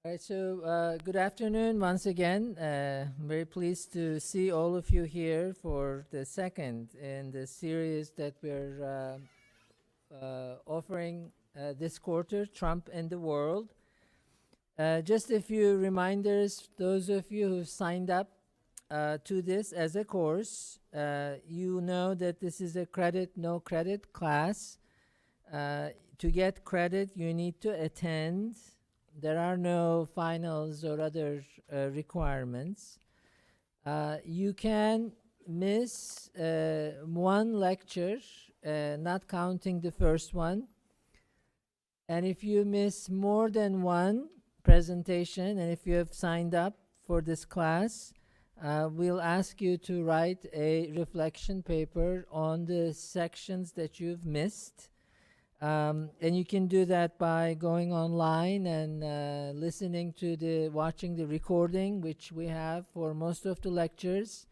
All right, so good afternoon once again. I'm very pleased to see all of you here for the second in the series that we're offering this quarter, Trump and the World. Just a few reminders, those of you who signed up to this as a course, you know that this is a credit, no credit class. To get credit, you need to attend. There are no finals or other requirements. You can miss one lecture, not counting the first one. And if you miss more than one presentation, and if you have signed up for this class, we'll ask you to write a reflection paper on the sections that you've missed. And you can do that by going online and watching the recording, which we have for most of the lectures.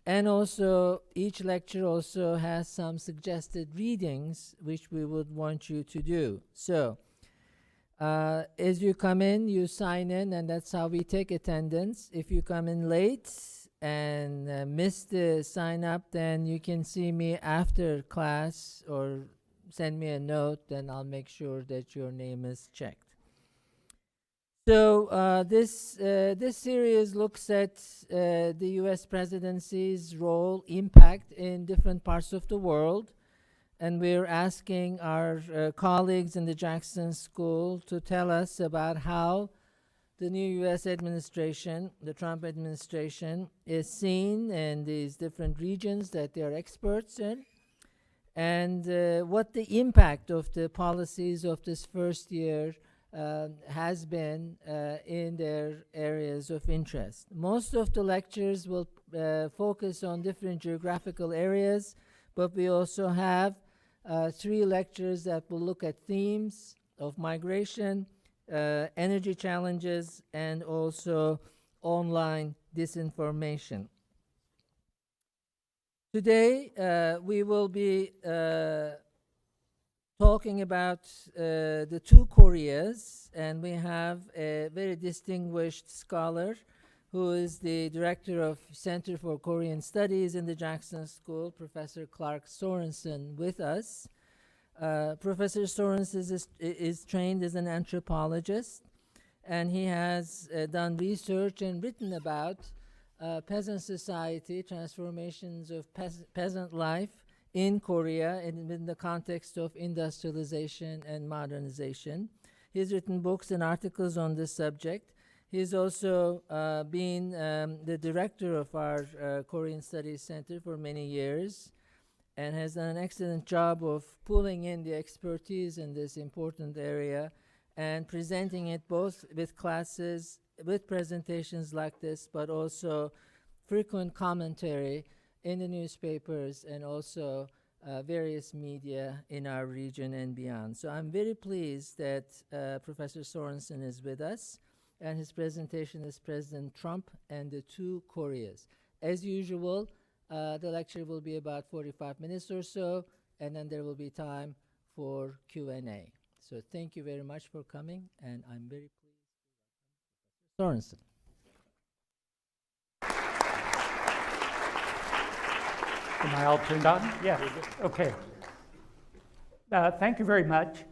And also, each lecture also has some suggested readings, which we would want you to do. So, as you come in, you sign in, and that's how we take attendance. If you come in late and miss the sign up, then you can see me after class or send me a note, then I'll make sure that your name is checked. So this series looks at the U.S. presidency's role, impact in different parts of the world, and we're asking our colleagues in the Jackson School to tell us about how the new U.S. administration, the Trump administration, is seen in these different regions that they're experts in, and what the impact of the policies of this first year has been in their areas of interest. Most of the lectures will focus on different geographical areas, but we also have 3 lectures that will look at themes of migration, energy challenges, and also online disinformation. Today, we will be talking about the 2 Koreas, and we have a very distinguished scholar who is the director of Center for Korean Studies in the Jackson School, Professor Clark Sorensen, with us. Professor Sorensen is trained as an anthropologist, and he has done research and written about peasant society, transformations of peasant life in Korea in the context of industrialization and modernization. He's written books and articles on this subject. He's also been the director of our Korean Studies Center for many years and has done an excellent job of pulling in the expertise in this important area and presenting it both with classes, with presentations like this, but also frequent commentary in the newspapers and also various media in our region and beyond. So I'm very pleased that Professor Sorensen is with us, and his presentation is President Trump and the 2 Koreas. As usual, the lecture will be about 45 minutes or so, and then there will be time for Q&A. So thank you very much for coming, and I'm very pleased to welcome Sorensen. Am I all turned on? Yeah. Okay. Thank you very much.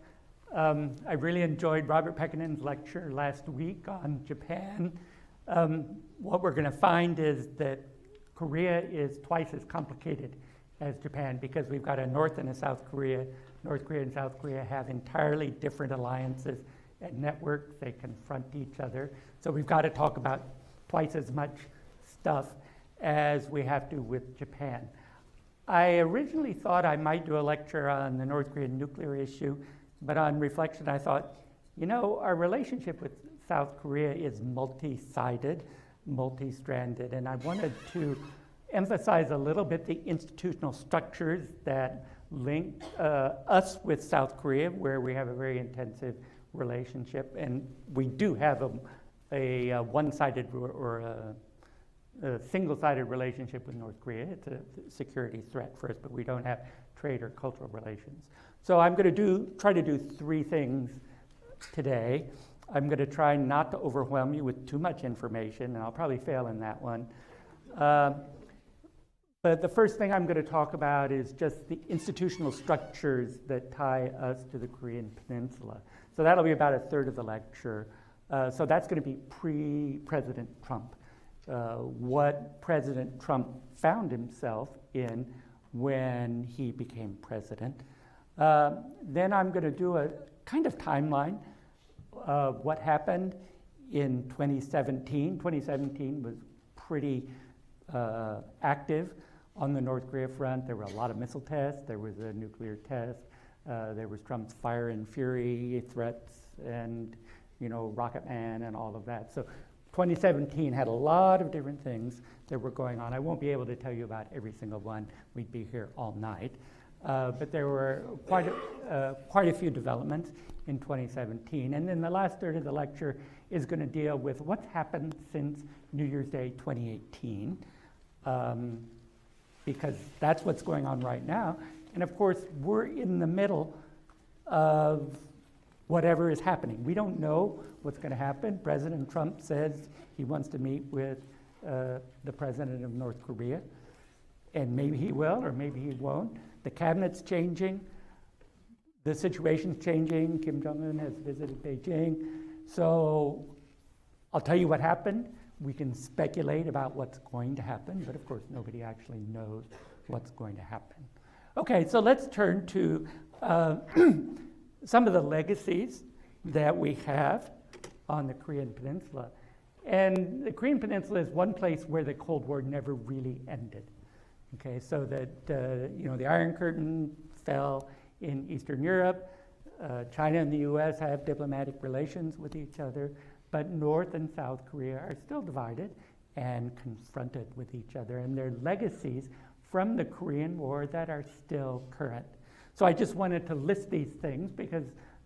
I really enjoyed Robert Pekkanen's lecture last week on Japan. What we're going to find is that Korea is twice as complicated as Japan because we've got a North and a South Korea. North Korea and South Korea have entirely different alliances and networks. They confront each other. So we've got to talk about twice as much stuff as we have to with Japan. I originally thought I might do a lecture on the North Korean nuclear issue, but on reflection I thought, our relationship with South Korea is multi-sided, multi-stranded, and I wanted to emphasize a little bit the institutional structures that link us with South Korea, where we have a very intensive relationship, and we do have a one-sided or a single-sided relationship with North Korea. It's a security threat for us, but we don't have trade or cultural relations. So I'm going to try to do 3 things today. I'm going to try not to overwhelm you with too much information, and I'll probably fail in that one. But the first thing I'm going to talk about is just the institutional structures that tie us to the Korean Peninsula. So that'll be about a third of the lecture. So that's going to be pre-President Trump. What President Trump found himself in when he became president. Then I'm going to do a kind of timeline of what happened in 2017. 2017 was pretty active on the North Korea front. There were a lot of missile tests. There was a nuclear test. There was Trump's fire and fury threats and, Rocket Man and all of that. So 2017 had a lot of different things that were going on. I won't be able to tell you about every single one. We'd be here all night. But there were quite a few developments in 2017. And then the last third of the lecture is going to deal with what's happened since New Year's Day 2018, because that's what's going on right now. And of course, we're in the middle of whatever is happening. We don't know what's going to happen. President Trump says he wants to meet with the president of North Korea, and maybe he will or maybe he won't. The cabinet's changing. The situation's changing. Kim Jong-un has visited Beijing. So I'll tell you what happened. We can speculate about what's going to happen, but of course nobody actually knows what's going to happen. Okay, so let's turn to some of the legacies that we have on the Korean Peninsula. And the Korean Peninsula is one place where the Cold War never really ended. Okay, so that the Iron Curtain fell in Eastern Europe. China and the U.S. have diplomatic relations with each other, but North and South Korea are still divided and confronted with each other, and there are legacies from the Korean War that are still current. So I just wanted to list these things because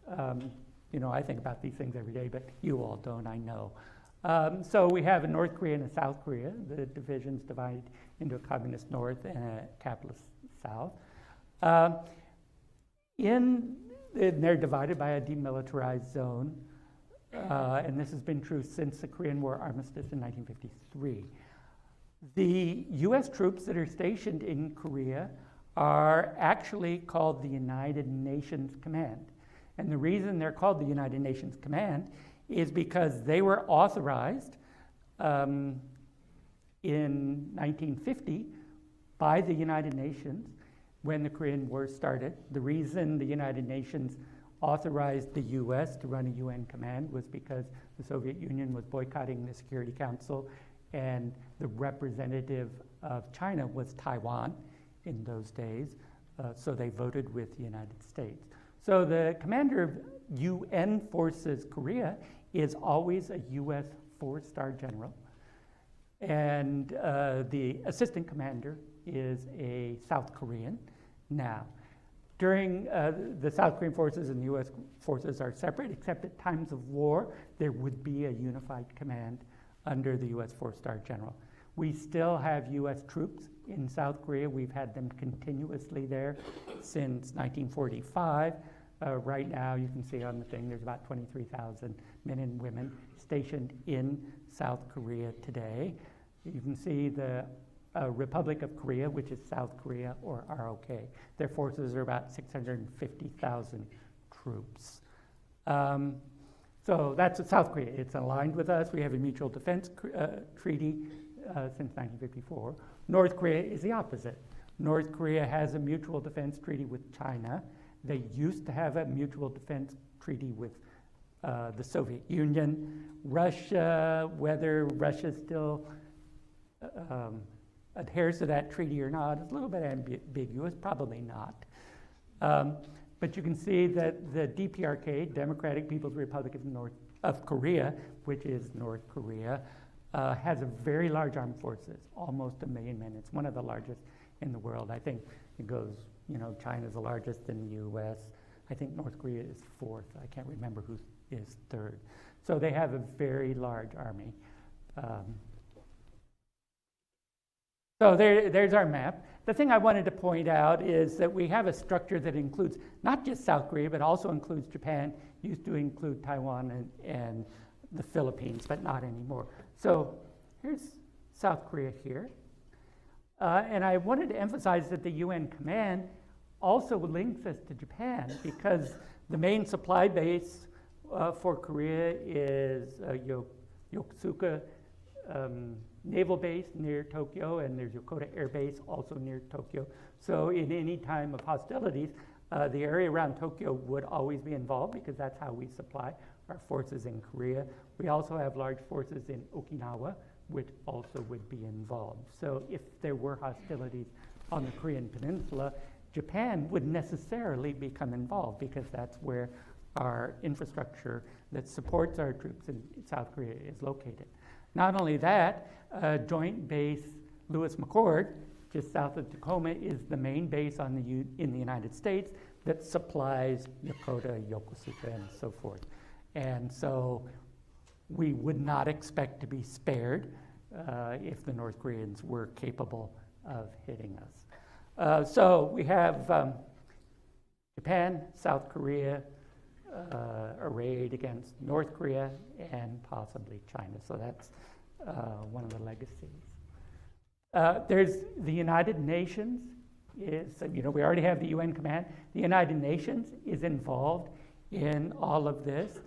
I think about these things every day, but you all don't, I know. So we have a North Korea and a South Korea. The division's divided into a communist North and a capitalist South. And they're divided by a demilitarized zone, and this has been true since the Korean War armistice in 1953. The U.S. troops that are stationed in Korea are actually called the United Nations Command. And the reason they're called the United Nations Command is because they were authorized in 1950 by the United Nations when the Korean War started. The reason the United Nations authorized the U.S. to run a UN command was because the Soviet Union was boycotting the Security Council, and the representative of China was Taiwan in those days, so they voted with the United States. So the commander of UN Forces Korea is always a U.S. four-star general, and the assistant commander is a South Korean. Now, during the South Korean forces and the U.S. forces are separate, except at times of war, there would be a unified command under the U.S. four-star general. We still have U.S. troops in South Korea. We've had them continuously there since 1945. Right now, you can see on the thing, there's about 23,000 men and women stationed in South Korea today. You can see the Republic of Korea, which is South Korea, or ROK. Their forces are about 650,000 troops. So that's South Korea. It's aligned with us. We have a mutual defense treaty since 1954. North Korea is the opposite. North Korea has a mutual defense treaty with China. They used to have a mutual defense treaty with the Soviet Union. Russia, whether Russia still adheres to that treaty or not, is a little bit ambiguous, probably not. But you can see that the DPRK, Democratic People's Republic of Korea, which is North Korea, has a very large armed forces, almost 1 million men. It's one of the largest in the world. I think it goes, China's the largest in the U.S. I think North Korea is fourth. I can't remember who is third. So they have a very large army. So there's our map. The thing I wanted to point out is that we have a structure that includes not just South Korea, but also includes Japan, used to include Taiwan and the Philippines, but not anymore. So here's South Korea here. And I wanted to emphasize that the UN command also links us to Japan, because the main supply base for Korea is Yokosuka Naval Base near Tokyo, and there's Yokota Air Base also near Tokyo. So in any time of hostilities, the area around Tokyo would always be involved, because that's how we supply our forces in Korea. We also have large forces in Okinawa, which also would be involved. So if there were hostilities on the Korean Peninsula, Japan would necessarily become involved, because that's where our infrastructure that supports our troops in South Korea is located. Not only that, Joint Base Lewis McChord, just south of Tacoma, is the main base in the United States that supplies Yokota, Yokosuka, and so forth. And so we would not expect to be spared if the North Koreans were capable of hitting us. So we have Japan, South Korea arrayed against North Korea and possibly China. So that's one of the legacies. There's the United Nations. We already have the UN command. The United Nations is involved in all of this.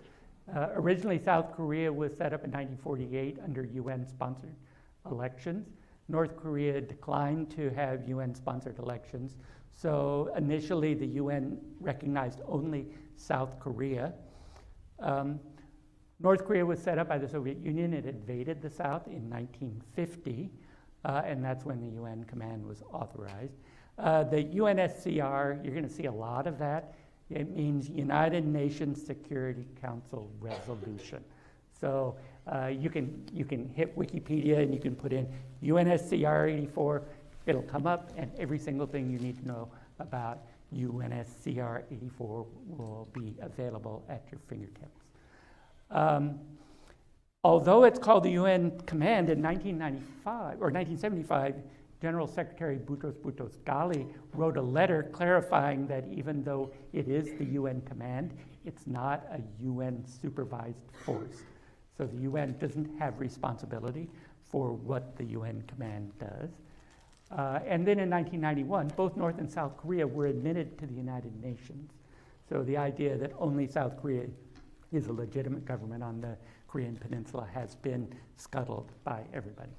Originally, South Korea was set up in 1948 under UN-sponsored elections. North Korea declined to have UN-sponsored elections. So initially, the UN recognized only South Korea. North Korea was set up by the Soviet Union. It invaded the South in 1950, and that's when the UN command was authorized. The UNSCR, you're going to see a lot of that. It means United Nations Security Council Resolution. So you can hit Wikipedia and you can put in UNSCR 84. It'll come up, and every single thing you need to know about UNSCR 84 will be available at your fingertips. Although it's called the UN Command, in 1975, General Secretary Boutros Ghali wrote a letter clarifying that even though it is the UN Command, it's not a UN-supervised force. So the UN doesn't have responsibility for what the UN Command does. And then in 1991, both North and South Korea were admitted to the United Nations. So the idea that only South Korea is a legitimate government on the Korean Peninsula has been scuttled by everybody.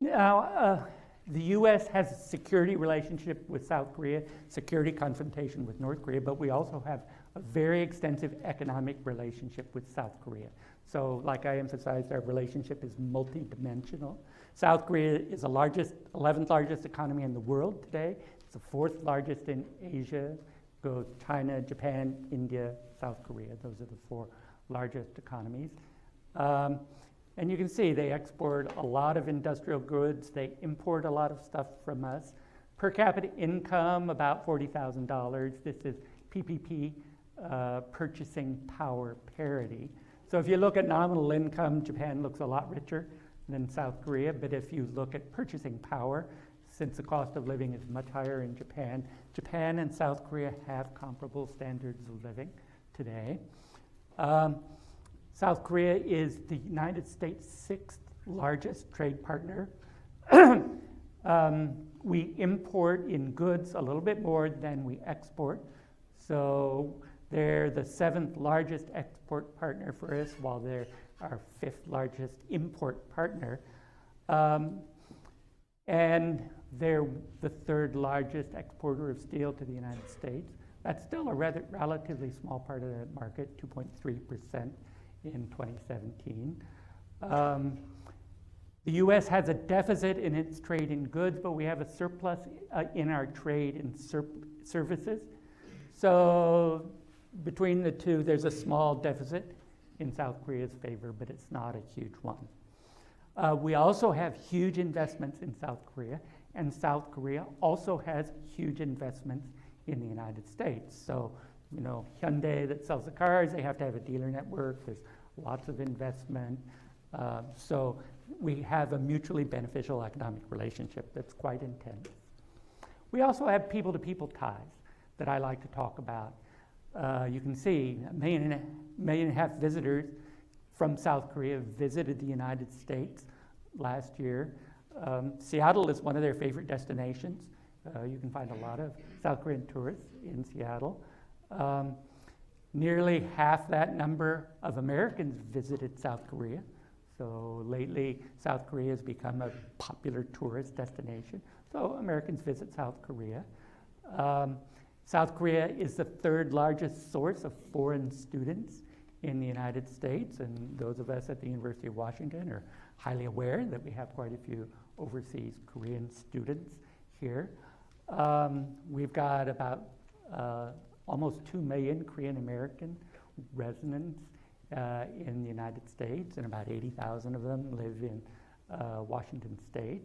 Now, the U.S. has a security relationship with South Korea, security confrontation with North Korea, but we also have a very extensive economic relationship with South Korea. So, like I emphasized, our relationship is multidimensional. South Korea is the 11th largest economy in the world today. It's the 4th largest in Asia. Goes China, Japan, India, South Korea. Those are the 4 largest economies. And you can see they export a lot of industrial goods. They import a lot of stuff from us. Per capita income, about $40,000. This is PPP, purchasing power parity. So if you look at nominal income, Japan looks a lot richer than South Korea. But if you look at purchasing power, since the cost of living is much higher in Japan, Japan and South Korea have comparable standards of living today. South Korea is the United States' 6th largest trade partner. We import in goods a little bit more than we export. So they're the 7th largest export partner for us, while they're our 5th largest import partner. And they're the 3rd largest exporter of steel to the United States. That's still a relatively small part of the market, 2.3% in 2017. The U.S. has a deficit in its trade in goods, but we have a surplus in our trade in services. So between the two, there's a small deficit in South Korea's favor, but it's not a huge one. We also have huge investments in South Korea, and South Korea also has huge investments in the United States. So, Hyundai that sells the cars, they have to have a dealer network. There's lots of investment. So we have a mutually beneficial economic relationship that's quite intense. We also have people-to-people ties. that I like to talk about. You can see 1.5 million visitors from South Korea visited the United States last year. Seattle is one of their favorite destinations. You can find a lot of South Korean tourists in Seattle. Nearly half that number of Americans visited South Korea. So lately, South Korea has become a popular tourist destination. So Americans visit South Korea. South Korea is the third largest source of foreign students in the United States, and those of us at the University of Washington are highly aware that we have quite a few overseas Korean students here. We've got about almost 2 million Korean American residents in the United States, and about 80,000 of them live in Washington State.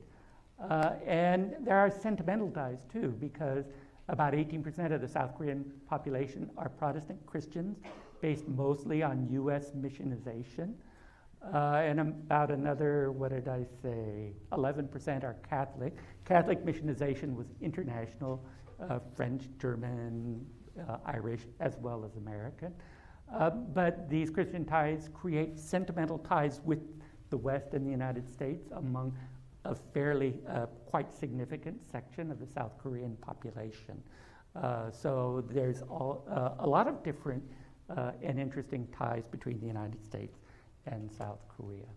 And there are sentimental ties too, because about 18% of the South Korean population are Protestant Christians, based mostly on U.S. missionization. And about another, 11% are Catholic. Catholic missionization was international, French, German, Irish, as well as American. But these Christian ties create sentimental ties with the West and the United States among a fairly quite significant section of the South Korean population. So there's a lot of different and interesting ties between the United States and South Korea.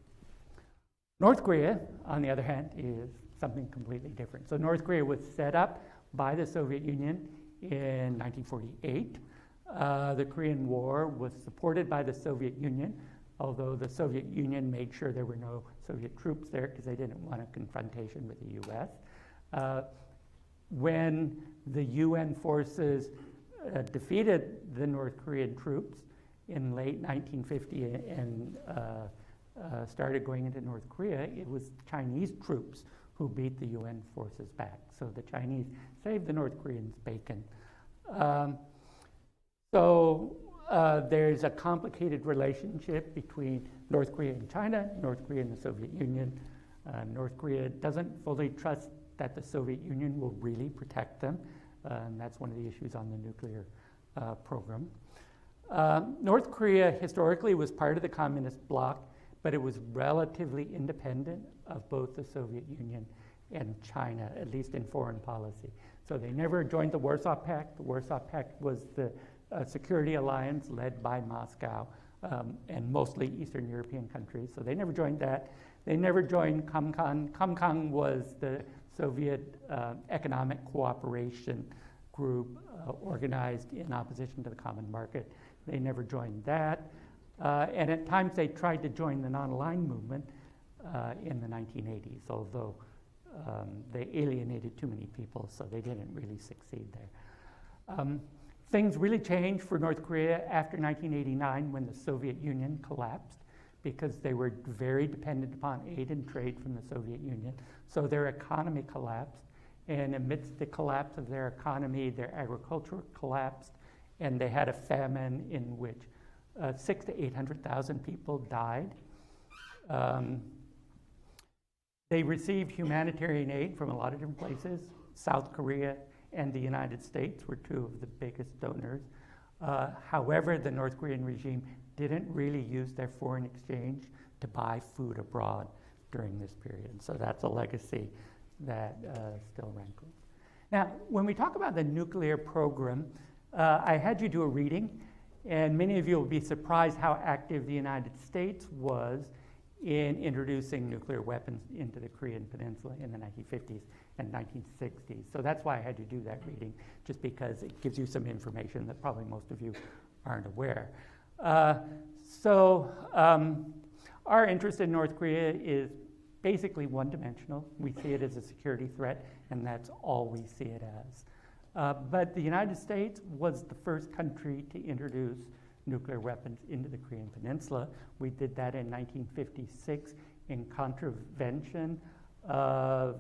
North Korea, on the other hand, is something completely different. So North Korea was set up by the Soviet Union in 1948. The Korean War was supported by the Soviet Union, although the Soviet Union made sure there were no Soviet troops there because they didn't want a confrontation with the U.S. When the UN forces defeated the North Korean troops in late 1950 and started going into North Korea, it was Chinese troops who beat the UN forces back. So the Chinese saved the North Koreans' bacon. There's a complicated relationship between North Korea and China, North Korea and the Soviet Union. North Korea doesn't fully trust that the Soviet Union will really protect them, and that's one of the issues on the nuclear program. North Korea historically was part of the communist bloc, but it was relatively independent of both the Soviet Union and China, at least in foreign policy. So they never joined the Warsaw Pact. The Warsaw Pact was the security alliance led by Moscow and mostly Eastern European countries. So they never joined that. They never joined Comcon. Comcon was the Soviet economic cooperation group organized in opposition to the common market. They never joined that. And at times they tried to join the non-aligned movement in the 1980s, although they alienated too many people, so they didn't really succeed there. Things really changed for North Korea after 1989 when the Soviet Union collapsed, because they were very dependent upon aid and trade from the Soviet Union. So their economy collapsed, and amidst the collapse of their economy, their agriculture collapsed, and they had a famine in which 600,000 to 800,000 people died. They received humanitarian aid from a lot of different places. South Korea and the United States were two of the biggest donors. However, the North Korean regime didn't really use their foreign exchange to buy food abroad during this period. So that's a legacy that still rankles. Now, when we talk about the nuclear program, I had you do a reading, and many of you will be surprised how active the United States was in introducing nuclear weapons into the Korean Peninsula in the 1950s and 1960s. So that's why I had you do that reading, just because it gives you some information that probably most of you aren't aware. Our interest in North Korea is basically one-dimensional. We see it as a security threat, and that's all we see it as. But the United States was the first country to introduce nuclear weapons into the Korean Peninsula. We did that in 1956 in contravention of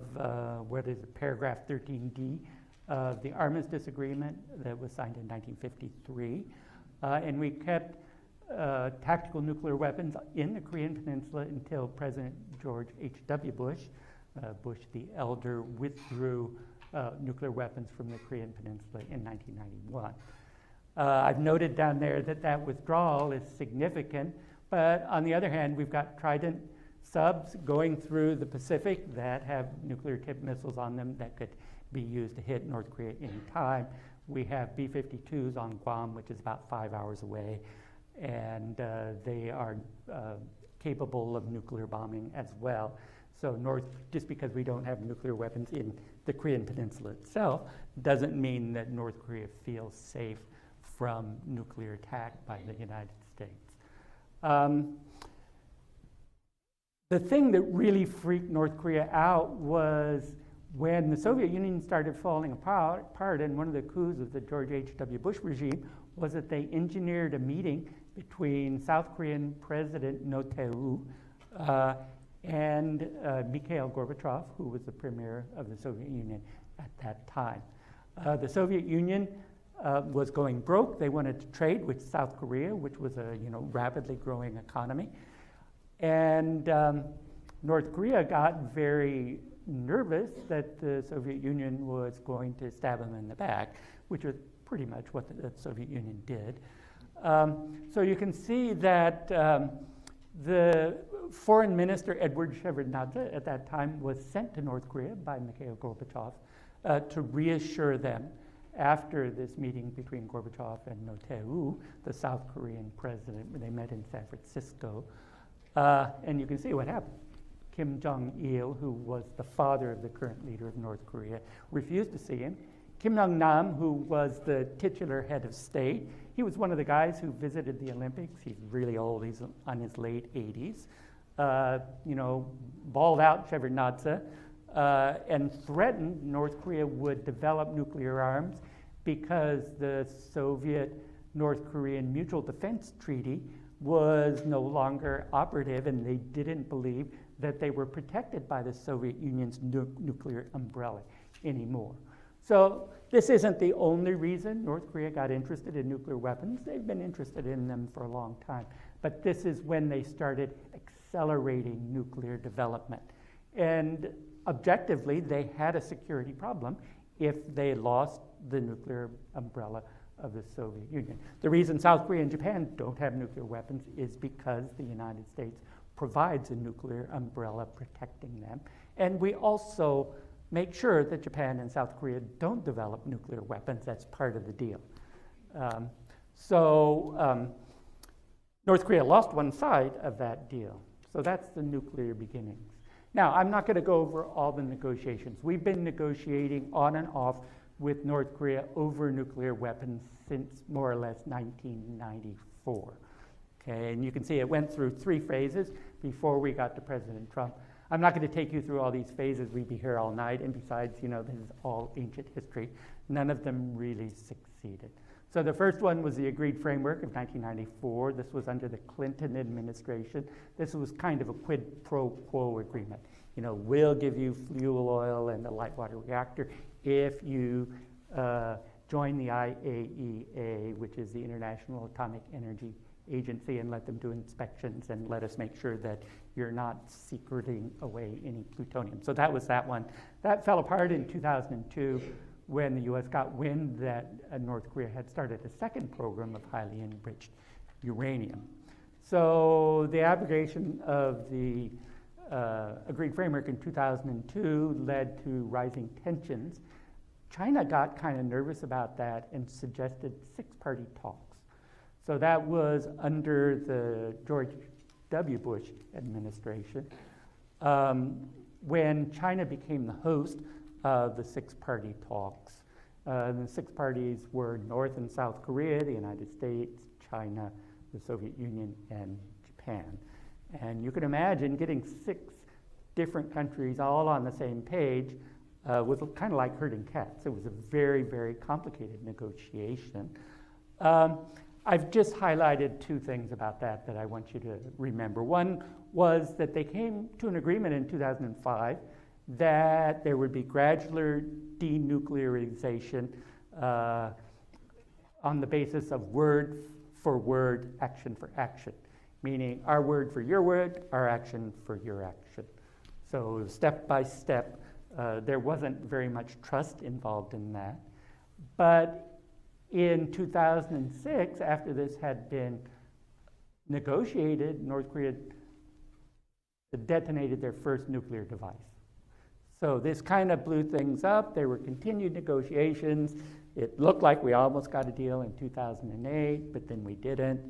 paragraph 13D of the Armistice Agreement that was signed in 1953. And we kept tactical nuclear weapons in the Korean Peninsula until President George H.W. Bush, Bush the Elder, withdrew nuclear weapons from the Korean Peninsula in 1991. I've noted down there that that withdrawal is significant, but on the other hand, we've got Trident subs going through the Pacific that have nuclear-tipped missiles on them that could be used to hit North Korea any time. We have B-52s on Guam, which is about 5 hours away, and they are capable of nuclear bombing as well. So just because we don't have nuclear weapons in the Korean Peninsula itself doesn't mean that North Korea feels safe from nuclear attack by the United States. The thing that really freaked North Korea out was when the Soviet Union started falling apart, and one of the coups of the George H.W. Bush regime was that they engineered a meeting between South Korean President Roh Tae-woo and Mikhail Gorbachev, who was the premier of the Soviet Union at that time. The Soviet Union was going broke. They wanted to trade with South Korea, which was a rapidly growing economy. And North Korea got very nervous that the Soviet Union was going to stab them in the back, which was pretty much what the Soviet Union did. So you can see that the foreign minister, Edward Shevardnadze, at that time was sent to North Korea by Mikhail Gorbachev to reassure them after this meeting between Gorbachev and Roh Tae-woo, the South Korean president, when they met in San Francisco. And you can see what happened. Kim Jong-il, who was the father of the current leader of North Korea, refused to see him. Kim Jong-nam, who was the titular head of state, he was one of the guys who visited the Olympics. He's really old. He's on his late 80s. Bawled out Shevardnadze and threatened North Korea would develop nuclear arms because the Soviet-North Korean Mutual Defense Treaty was no longer operative, and they didn't believe that they were protected by the Soviet Union's nuclear umbrella anymore. So this isn't the only reason North Korea got interested in nuclear weapons. They've been interested in them for a long time. But this is when they started accelerating nuclear development. And objectively, they had a security problem if they lost the nuclear umbrella of the Soviet Union. The reason South Korea and Japan don't have nuclear weapons is because the United States provides a nuclear umbrella protecting them. And we also make sure that Japan and South Korea don't develop nuclear weapons. That's part of the deal. North Korea lost one side of that deal. So that's the nuclear beginnings. Now, I'm not going to go over all the negotiations. We've been negotiating on and off with North Korea over nuclear weapons since more or less 1994. Okay, and you can see it went through 3 phases before we got to President Trump. I'm not going to take you through all these phases. We'd be here all night, and besides, this is all ancient history. None of them really succeeded. So the first one was the Agreed Framework of 1994. This was under the Clinton administration. This was kind of a quid pro quo agreement. We'll give you fuel oil and a light water reactor if you join the IAEA, which is the International Atomic Energy Agency, and let them do inspections and let us make sure that you're not secreting away any plutonium. So that was that one. That fell apart in 2002 when the U.S. got wind that North Korea had started a second program of highly enriched uranium. So the abrogation of the Agreed Framework in 2002 led to rising tensions. China got kind of nervous about that and suggested 6-party talks. So that was under the George W. Bush administration. When China became the host of the 6-party talks, the 6 parties were North and South Korea, the United States, China, the Soviet Union, and Japan. And you can imagine getting 6 different countries all on the same page was kind of like herding cats. It was a very, very complicated negotiation. I've just highlighted 2 things about that I want you to remember. One was that they came to an agreement in 2005 that there would be gradual denuclearization on the basis of word for word, action for action, meaning our word for your word, our action for your action. So step by step there wasn't very much trust involved in that. But in 2006, after this had been negotiated, North Korea detonated their first nuclear device. So this kind of blew things up. There were continued negotiations. It looked like we almost got a deal in 2008, but then we didn't,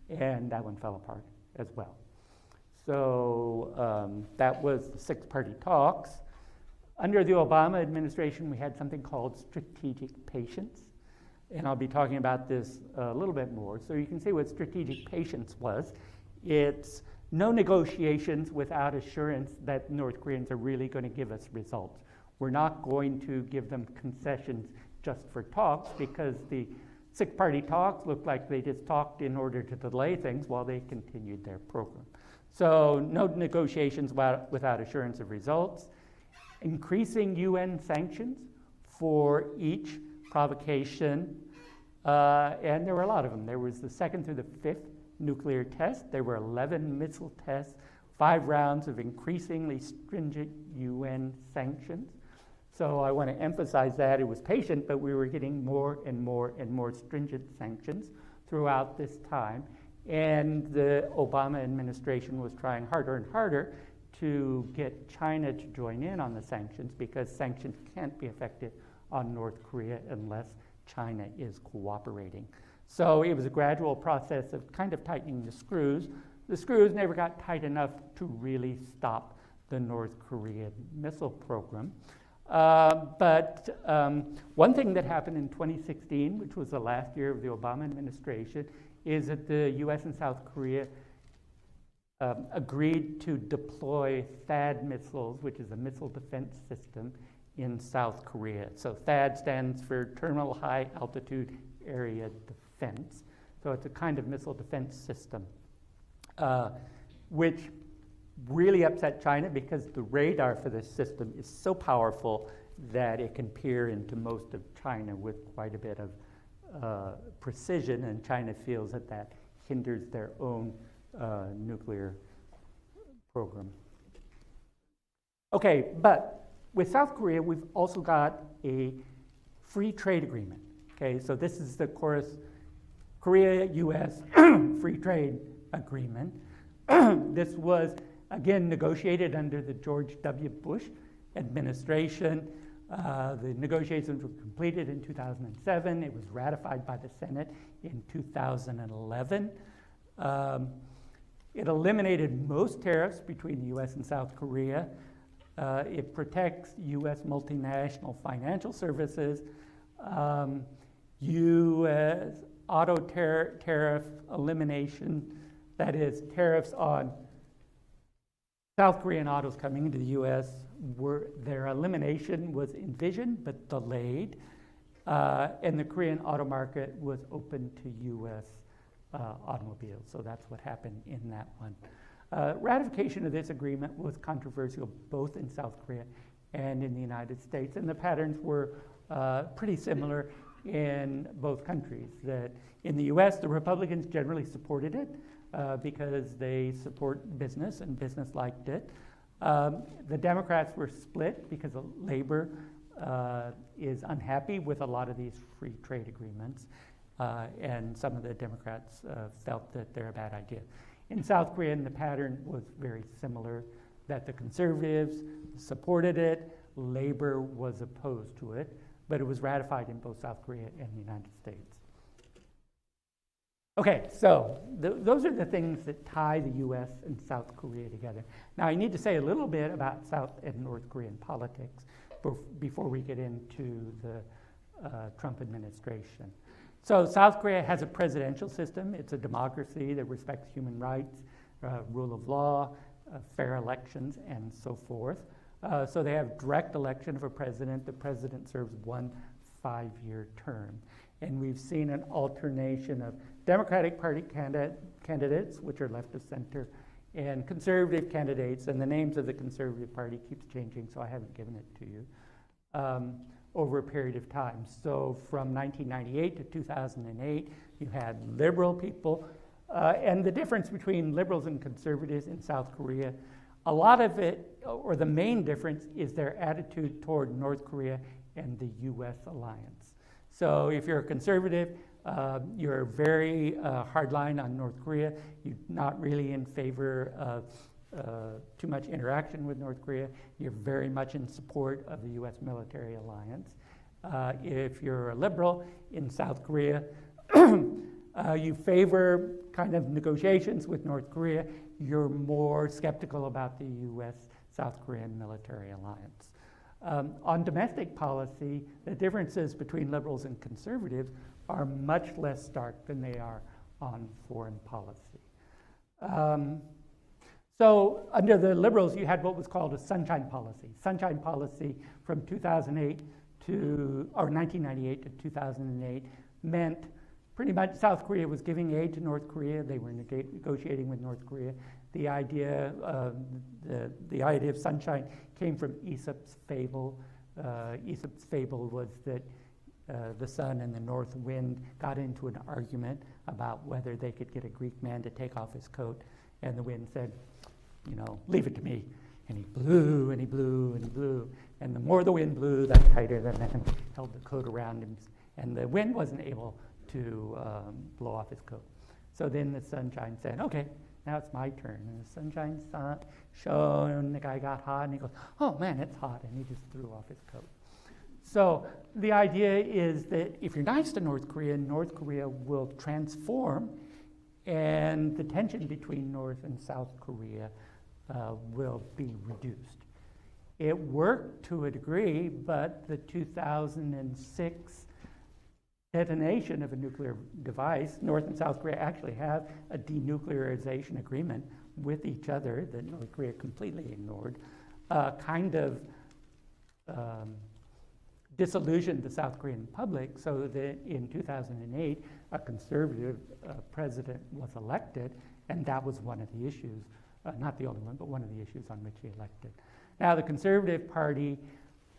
and that one fell apart as well. So that was the six-party talks. Under the Obama administration, we had something called strategic patience, and I'll be talking about this a little bit more. So you can see what strategic patience was. It's no negotiations without assurance that North Koreans are really going to give us results. We're not going to give them concessions just for talks, because the six-party talks looked like they just talked in order to delay things while they continued their program. So no negotiations without assurance of results. Increasing UN sanctions for each provocation, and there were a lot of them. There was the second through the fifth nuclear test. There were 11 missile tests, 5 rounds of increasingly stringent UN sanctions. So I want to emphasize that it was patient, but we were getting more and more and more stringent sanctions throughout this time. And the Obama administration was trying harder and harder to get China to join in on the sanctions, because sanctions can't be effective on North Korea unless China is cooperating. So it was a gradual process of kind of tightening the screws. The screws never got tight enough to really stop the North Korean missile program. But one thing that happened in 2016, which was the last year of the Obama administration, is that the US and South Korea agreed to deploy THAAD missiles, which is a missile defense system, in South Korea. So THAAD stands for Terminal High Altitude Area Defense. So it's a kind of missile defense system, which really upset China, because the radar for this system is so powerful that it can peer into most of China with quite a bit of precision, and China feels that that hinders their own nuclear program. Okay, but with South Korea, we've also got a free trade agreement. Okay, so this is the Korea-U.S. free trade agreement. This was, again, negotiated under the George W. Bush administration. The negotiations were completed in 2007. It was ratified by the Senate in 2011. It eliminated most tariffs between the U.S. and South Korea. It protects U.S. multinational financial services. U.S. auto tariff elimination, that is, tariffs on South Korean autos coming into the U.S., their elimination was envisioned but delayed, and the Korean auto market was open to U.S. Automobiles. So that's what happened in that one. Ratification of this agreement was controversial both in South Korea and in the United States, and the patterns were pretty similar in both countries. That in the U.S., the Republicans generally supported it because they support business and business liked it. The Democrats were split because Labor is unhappy with a lot of these free trade agreements, and some of the Democrats felt that they're a bad idea. In South Korea, the pattern was very similar, that the conservatives supported it, Labor was opposed to it, but it was ratified in both South Korea and the United States. Okay, so those are the things that tie the U.S. and South Korea together. Now, I need to say a little bit about South and North Korean politics before we get into the Trump administration. So South Korea has a presidential system. It's a democracy that respects human rights, rule of law, fair elections, and so forth. So they have direct election of a president. The president serves 1 5-year term. And we've seen an alternation of Democratic Party candidates, which are left of center, and conservative candidates. And the names of the Conservative Party keeps changing, so I haven't given it to you, over a period of time. So from 1998 to 2008, you had liberal people. And the difference between liberals and conservatives in South Korea A lot of it, or the main difference, is their attitude toward North Korea and the U.S. alliance. So if you're a conservative, you're very hardline on North Korea. You're not really in favor of too much interaction with North Korea. You're very much in support of the U.S. military alliance. If you're a liberal in South Korea, you favor kind of negotiations with North Korea. You're more skeptical about the U.S.-South Korean military alliance. On domestic policy, the differences between liberals and conservatives are much less stark than they are on foreign policy. So under the liberals, you had what was called a sunshine policy. Sunshine policy from 2008 or 1998 to 2008 meant pretty much South Korea was giving aid to North Korea. They were negotiating with North Korea. The idea of sunshine came from Aesop's fable. Aesop's fable was that the sun and the north wind got into an argument about whether they could get a Greek man to take off his coat. And the wind said, leave it to me. And he blew and he blew and he blew. And the more the wind blew, the tighter the man held the coat around him. And the wind wasn't able to blow off his coat. So then the sunshine said, okay, now it's my turn. And the sunshine shone, the guy got hot, and he goes, oh man, it's hot. And he just threw off his coat. So the idea is that if you're nice to North Korea will transform, and the tension between North and South Korea will be reduced. It worked to a degree, but the 2006 detonation of a nuclear device, North and South Korea actually have a denuclearization agreement with each other that North Korea completely ignored, kind of disillusioned the South Korean public, so that in 2008, a conservative president was elected, and that was one of the issues, not the only one, but one of the issues on which he elected. Now, the Conservative Party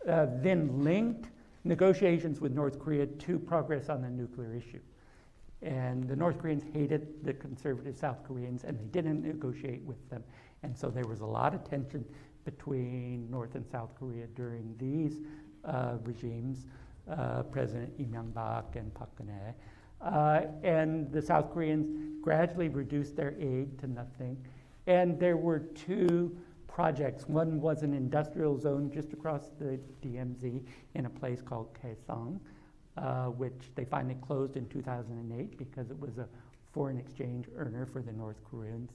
then linked negotiations with North Korea to progress on the nuclear issue. And the North Koreans hated the conservative South Koreans, and they didn't negotiate with them. And so there was a lot of tension between North and South Korea during these regimes, President Lee Myung-bak and Park Geun-hye. And the South Koreans gradually reduced their aid to nothing. And there were two projects. One was an industrial zone just across the DMZ in a place called Kaesong, which they finally closed in 2008 because it was a foreign exchange earner for the North Koreans.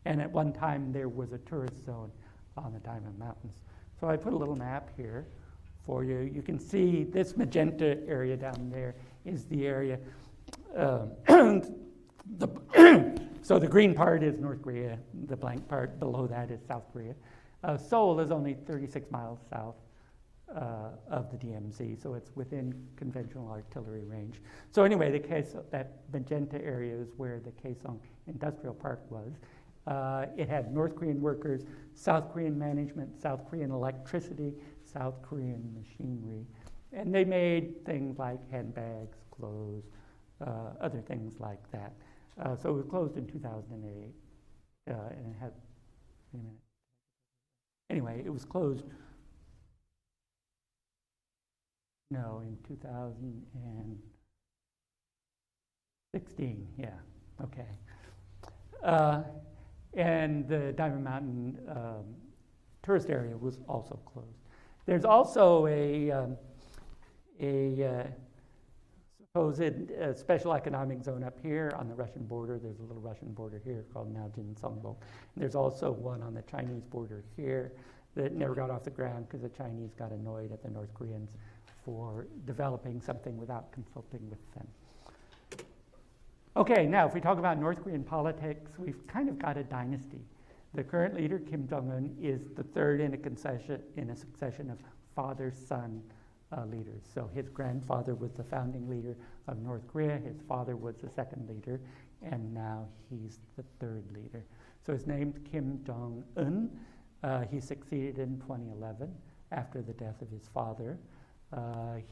And at one time, there was a tourist zone on the Diamond Mountains. So I put a little map here for you. You can see this magenta area down there is the area. So the green part is North Korea. The blank part below that is South Korea. Seoul is only 36 miles south of the DMZ, so it's within conventional artillery range. So anyway, that magenta area is where the Kaesong Industrial Park was. It had North Korean workers, South Korean management, South Korean electricity, South Korean machinery. And they made things like handbags, clothes, other things like that. So it was closed in 2008, and it had, wait a minute. Anyway, it was closed, in 2016, yeah, okay. And the Diamond Mountain tourist area was also closed. There's also a supposed special economic zone up here on the Russian border. There's a little Russian border here called Naljin Songbong. There's also one on the Chinese border here that never got off the ground because the Chinese got annoyed at the North Koreans for developing something without consulting with them. Okay, now if we talk about North Korean politics, we've kind of got a dynasty. The current leader, Kim Jong-un, is the third in a succession of father-son leaders. So his grandfather was the founding leader of North Korea, his father was the second leader, and now he's the third leader. So his name's Kim Jong-un. He succeeded in 2011 after the death of his father.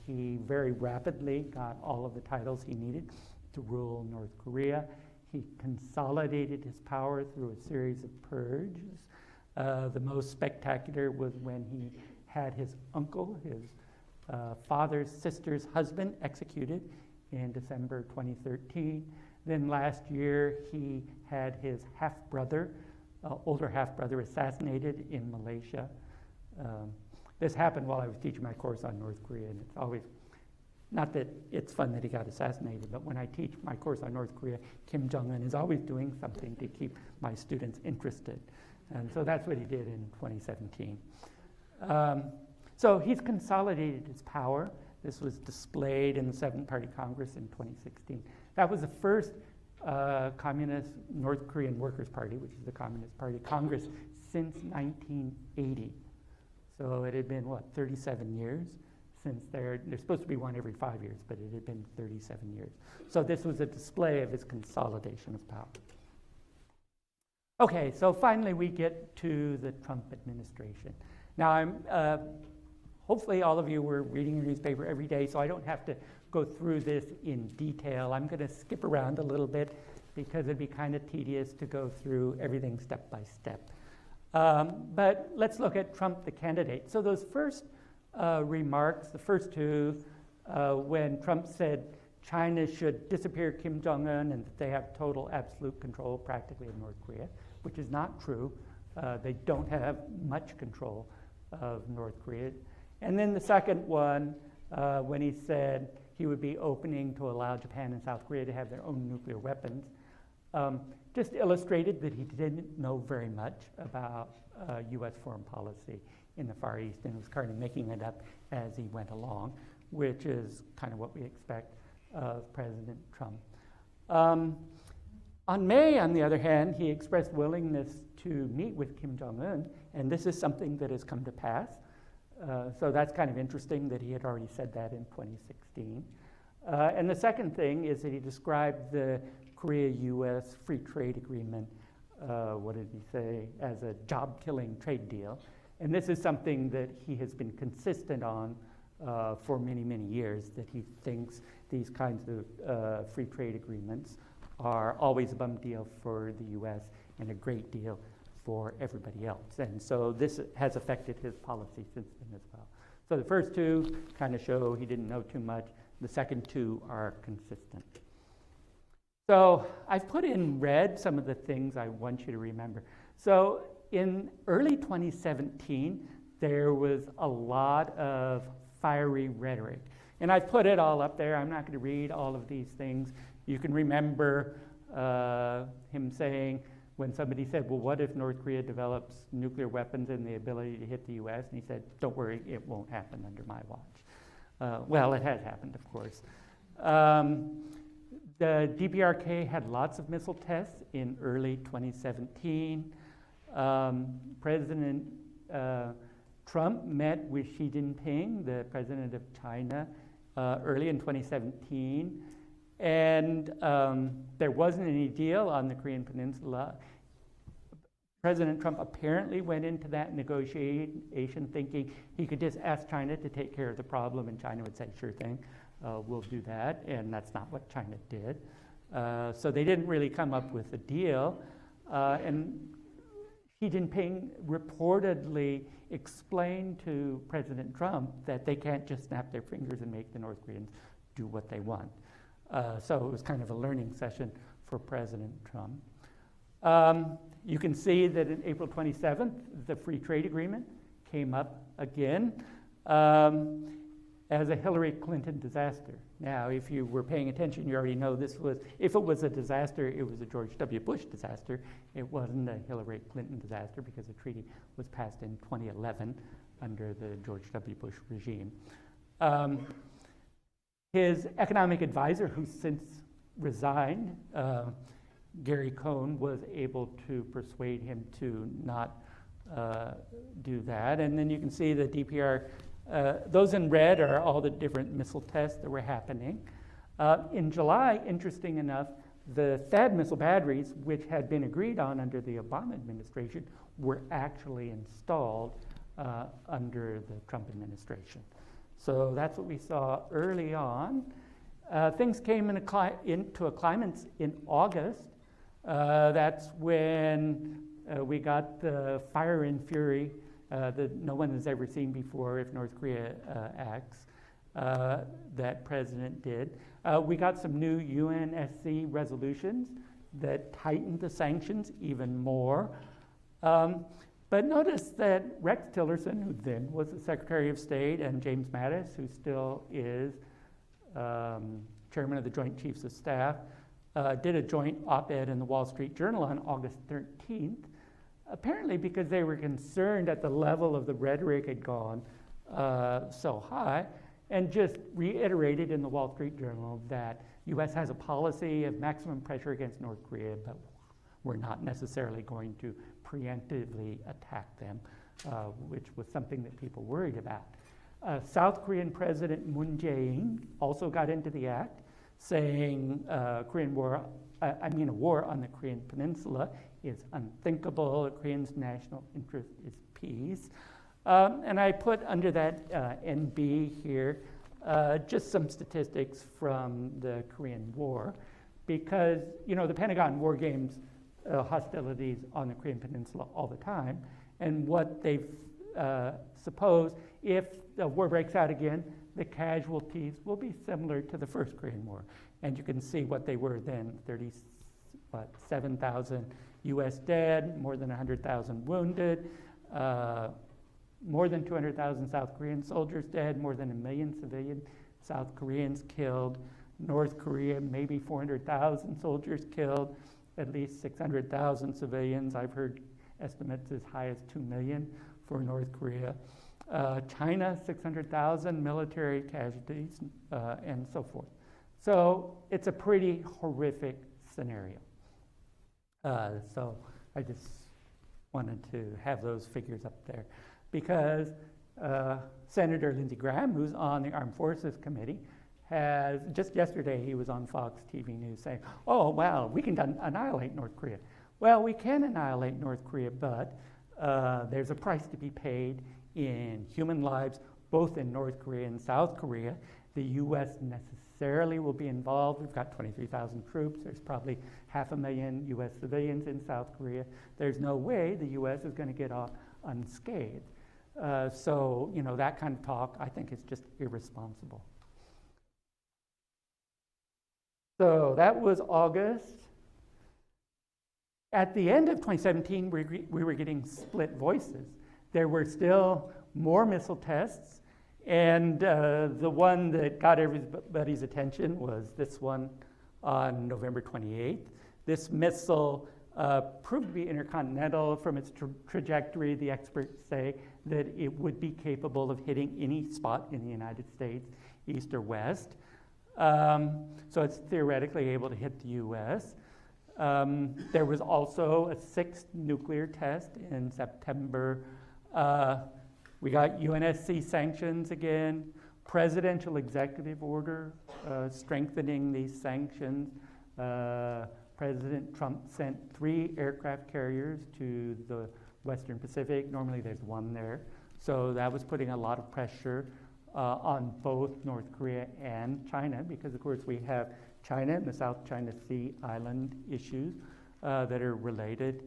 He very rapidly got all of the titles he needed to rule North Korea. He consolidated his power through a series of purges. The most spectacular was when he had his uncle, his father's sister's husband, executed in December 2013. Then last year, he had his half-brother, older half-brother, assassinated in Malaysia. This happened while I was teaching my course on North Korea, and it's always, not that it's fun that he got assassinated, but when I teach my course on North Korea, Kim Jong-un is always doing something to keep my students interested. And so that's what he did in 2017. So he's consolidated his power. This was displayed in the Seventh Party Congress in 2016. That was the first communist North Korean Workers' Party, which is the Communist Party Congress, since 1980. So it had been, 37 years since there's supposed to be one every 5 years, but it had been 37 years. So this was a display of his consolidation of power. Okay, so finally we get to the Trump administration. Now, hopefully all of you were reading your newspaper every day, so I don't have to go through this in detail. I'm going to skip around a little bit because it'd be kind of tedious to go through everything step by step. But let's look at Trump, the candidate. So those first remarks, the first two, when Trump said China should disappear Kim Jong-un and that they have total absolute control practically of North Korea, which is not true. They don't have much control of North Korea. And then the second one, when he said he would be opening to allow Japan and South Korea to have their own nuclear weapons, just illustrated that he didn't know very much about U.S. foreign policy in the Far East and was kind of making it up as he went along, which is kind of what we expect of President Trump. On May, on the other hand, he expressed willingness to meet with Kim Jong-un, and this is something that has come to pass. So that's kind of interesting that he had already said that in 2016. And the second thing is that he described the Korea-U.S. free trade agreement, what did he say, as a job-killing trade deal. And this is something that he has been consistent on for many, many years, that he thinks these kinds of free trade agreements are always a bum deal for the U.S. and a great deal for everybody else. And so this has affected his policy since then as well. So the first two kind of show he didn't know too much. The second two are consistent. So I've put in red some of the things I want you to remember. So in early 2017, there was a lot of fiery rhetoric. And I've put it all up there. I'm not going to read all of these things. You can remember him saying, when somebody said, well, what if North Korea develops nuclear weapons and the ability to hit the U.S.? And he said, don't worry, it won't happen under my watch. Well, it has happened, of course. The DPRK had lots of missile tests in early 2017. President Trump met with Xi Jinping, the president of China, early in 2017. And there wasn't any deal on the Korean Peninsula. President Trump apparently went into that negotiation thinking he could just ask China to take care of the problem, and China would say, sure thing, we'll do that. And that's not what China did. So they didn't really come up with a deal. And Xi Jinping reportedly explained to President Trump that they can't just snap their fingers and make the North Koreans do what they want. So it was kind of a learning session for President Trump. You can see that in April 27th, the free trade agreement came up again as a Hillary Clinton disaster. Now, if you were paying attention, you already know this was, if it was a disaster, it was a George W. Bush disaster. It wasn't a Hillary Clinton disaster because the treaty was passed in 2011 under the George W. Bush regime. His economic advisor, who's since resigned, Gary Cohn, was able to persuade him to not do that. And then you can see the DPR, those in red are all the different missile tests that were happening. In July, interesting enough, the THAAD missile batteries, which had been agreed on under the Obama administration, were actually installed under the Trump administration. So that's what we saw early on. Things came into a climax in August. That's when we got the fire and fury that no one has ever seen before if North Korea acts, that President did. We got some new UNSC resolutions that tightened the sanctions even more. But notice that Rex Tillerson, who then was the Secretary of State, and James Mattis, who still is Chairman of the Joint Chiefs of Staff, did a joint op-ed in the Wall Street Journal on August 13th, apparently because they were concerned at the level of the rhetoric had gone so high, and just reiterated in the Wall Street Journal that U.S. has a policy of maximum pressure against North Korea, but we're not necessarily going to preemptively attack them, which was something that people worried about. South Korean President Moon Jae-in also got into the act, saying a war on the Korean Peninsula is unthinkable. The Koreans' national interest is peace. And I put under that NB here just some statistics from the Korean War, because the Pentagon war games hostilities on the Korean Peninsula all the time, and what they've supposed, if the war breaks out again, the casualties will be similar to the First Korean War. And you can see what they were then, 7,000 U.S. dead, more than 100,000 wounded, more than 200,000 South Korean soldiers dead, more than 1 million civilian South Koreans killed. North Korea, maybe 400,000 soldiers killed, at least 600,000 civilians. I've heard estimates as high as 2 million for North Korea. China, 600,000 military casualties, and so forth. So it's a pretty horrific scenario. So I just wanted to have those figures up there, because Senator Lindsey Graham, who's on the Armed Forces Committee, has, just yesterday he was on Fox TV News saying, oh, wow, we can annihilate North Korea. Well, we can annihilate North Korea, but there's a price to be paid in human lives, both in North Korea and South Korea. The U.S. necessarily will be involved. We've got 23,000 troops. There's probably 500,000 U.S. civilians in South Korea. There's no way the U.S. is going to get off unscathed. So, that kind of talk, I think, is just irresponsible. So that was August. At the end of 2017, we were getting split voices. There were still more missile tests, and the one that got everybody's attention was this one on November 28th. This missile proved to be intercontinental. From its trajectory, the experts say that it would be capable of hitting any spot in the United States, east or west. So it's theoretically able to hit the U.S. There was also a 6th nuclear test in September. We got UNSC sanctions again, presidential executive order strengthening these sanctions. President Trump sent 3 aircraft carriers to the Western Pacific. Normally there's 1 there. So that was putting a lot of pressure on both North Korea and China, because of course we have China and the South China Sea island issues that are related.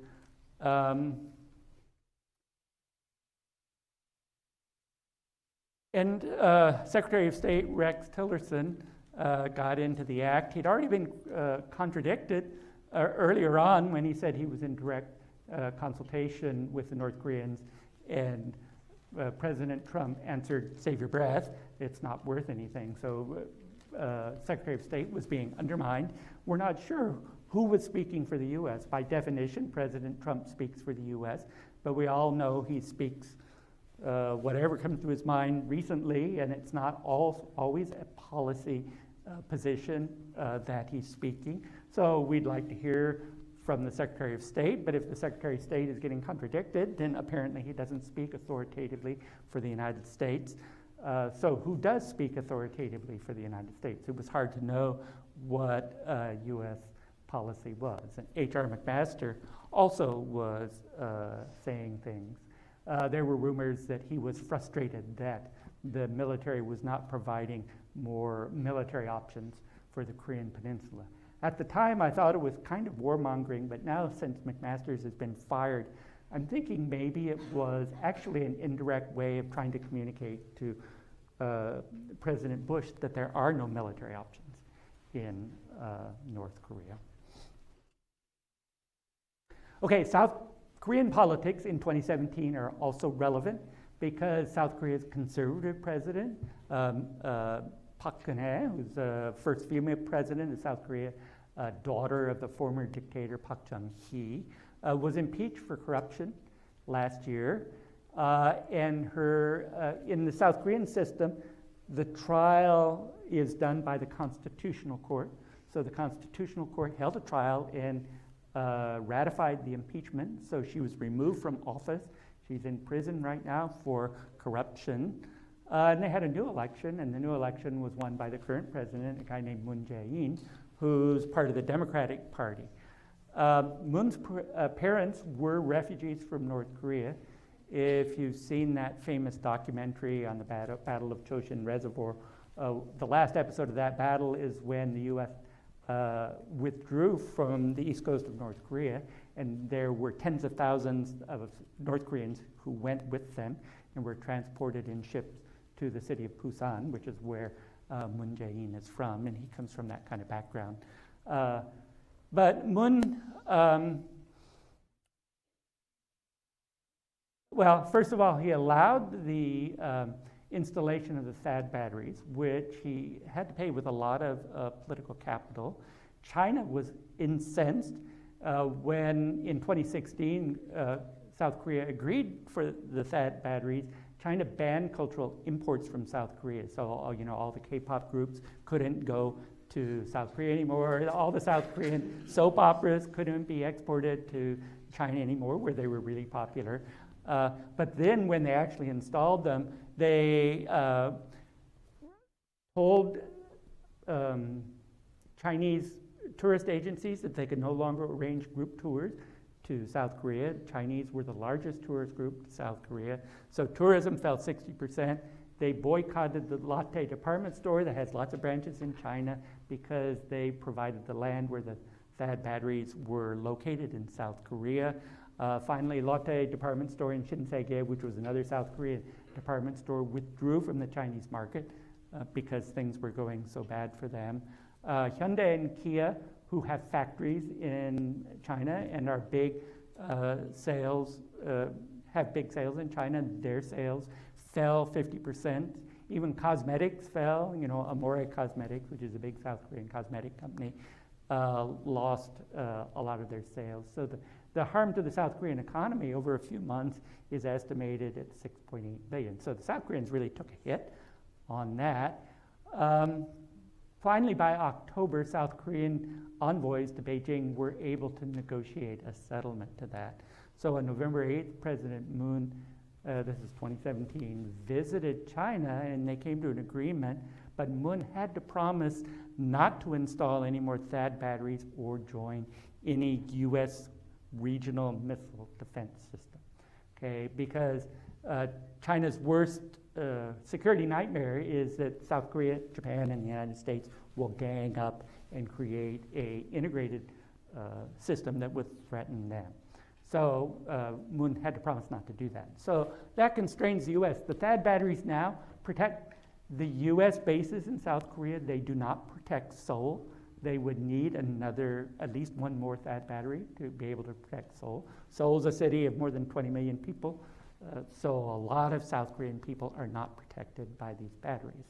And Secretary of State Rex Tillerson got into the act. He'd already been contradicted earlier on when he said he was in direct consultation with the North Koreans, and President Trump answered, "Save your breath, it's not worth anything." So Secretary of State was being undermined. We're not sure who was speaking for the U.S. By definition, President Trump speaks for the U.S., but we all know he speaks whatever comes to his mind recently, and it's not always a policy position that he's speaking. So we'd like to hear from the Secretary of State, but if the Secretary of State is getting contradicted, then apparently he doesn't speak authoritatively for the United States. So who does speak authoritatively for the United States? It was hard to know what U.S. policy was. And H.R. McMaster also was saying things. There were rumors that he was frustrated that the military was not providing more military options for the Korean Peninsula. At the time, I thought it was kind of warmongering, but now since McMaster's has been fired, I'm thinking maybe it was actually an indirect way of trying to communicate to President Bush that there are no military options in North Korea. Okay, South Korean politics in 2017 are also relevant because South Korea's conservative president, Park Geun-hye, who's the first female president of South Korea, daughter of the former dictator Park Chung-hee, was impeached for corruption last year. And her, in the South Korean system, the trial is done by the Constitutional Court. So the Constitutional Court held a trial and ratified the impeachment. So she was removed from office. She's in prison right now for corruption. And they had a new election, and the new election was won by the current president, a guy named Moon Jae-in, who's part of the Democratic Party. Moon's parents were refugees from North Korea. If you've seen that famous documentary on the Battle of Choshin Reservoir, the last episode of that battle is when the U.S. Withdrew from the east coast of North Korea, and there were tens of thousands of North Koreans who went with them and were transported in ships to the city of Busan, which is where Moon Jae-in is from, and he comes from that kind of background. But Moon, well, first of all, he allowed the installation of the THAAD batteries, which he had to pay with a lot of political capital. China was incensed when, in 2016, South Korea agreed for the THAAD batteries. China banned cultural imports from South Korea, so all the K-pop groups couldn't go to South Korea anymore. All the South Korean soap operas couldn't be exported to China anymore, where they were really popular. But then when they actually installed them, they told Chinese tourist agencies that they could no longer arrange group tours to South Korea. Chinese were the largest tourist group to South Korea. So tourism fell 60%. They boycotted the Lotte department store that has lots of branches in China because they provided the land where the THAAD batteries were located in South Korea. Finally, Lotte department store in Shinsegae, which was another South Korean department store, withdrew from the Chinese market because things were going so bad for them. Hyundai and Kia, who have factories in China and are big sales, have big sales in China, their sales fell 50%. Even cosmetics fell. Amore Cosmetics, which is a big South Korean cosmetic company, lost a lot of their sales. So the harm to the South Korean economy over a few months is estimated at $6.8 billion. So the South Koreans really took a hit on that. Finally, by October, South Korean envoys to Beijing were able to negotiate a settlement to that. So on November 8th, President Moon, this is 2017, visited China, and they came to an agreement, but Moon had to promise not to install any more THAAD batteries or join any U.S. regional missile defense system, okay? Because China's worst security nightmare is that South Korea, Japan, and the United States will gang up and create an integrated system that would threaten them. So Moon had to promise not to do that. So that constrains the U.S. The THAAD batteries now protect the U.S. bases in South Korea. They do not protect Seoul. They would need at least one more THAAD battery to be able to protect Seoul. Seoul's a city of more than 20 million people, so a lot of South Korean people are not protected by these batteries.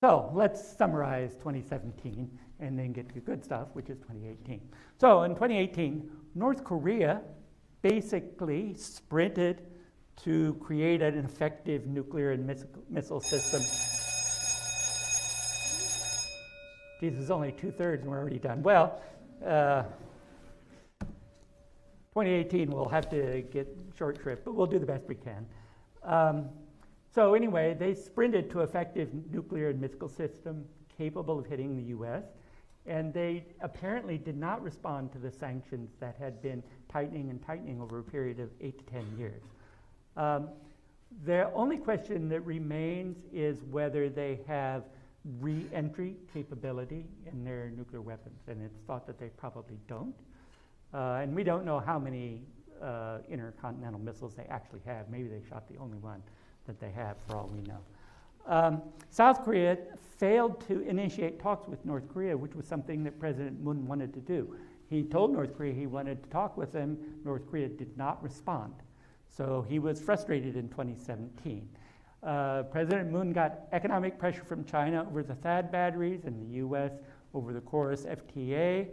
So let's summarize 2017 and then get to the good stuff, which is 2018. So in 2018, North Korea basically sprinted to create an effective nuclear and missile system. Geez, it's only 2/3 and we're already done. Well, 2018 we'll have to get short shrift, but we'll do the best we can. So anyway, they sprinted to effective nuclear and missile system capable of hitting the U.S., and they apparently did not respond to the sanctions that had been tightening and tightening over a period of 8 to 10 years. The only question that remains is whether they have re-entry capability in their nuclear weapons, and it's thought that they probably don't. And we don't know how many intercontinental missiles they actually have. Maybe they shot the only one that they have, for all we know. South Korea failed to initiate talks with North Korea, which was something that President Moon wanted to do. He told North Korea he wanted to talk with them. North Korea did not respond. So he was frustrated in 2017. President Moon got economic pressure from China over the THAAD batteries and the US over the Chorus FTA.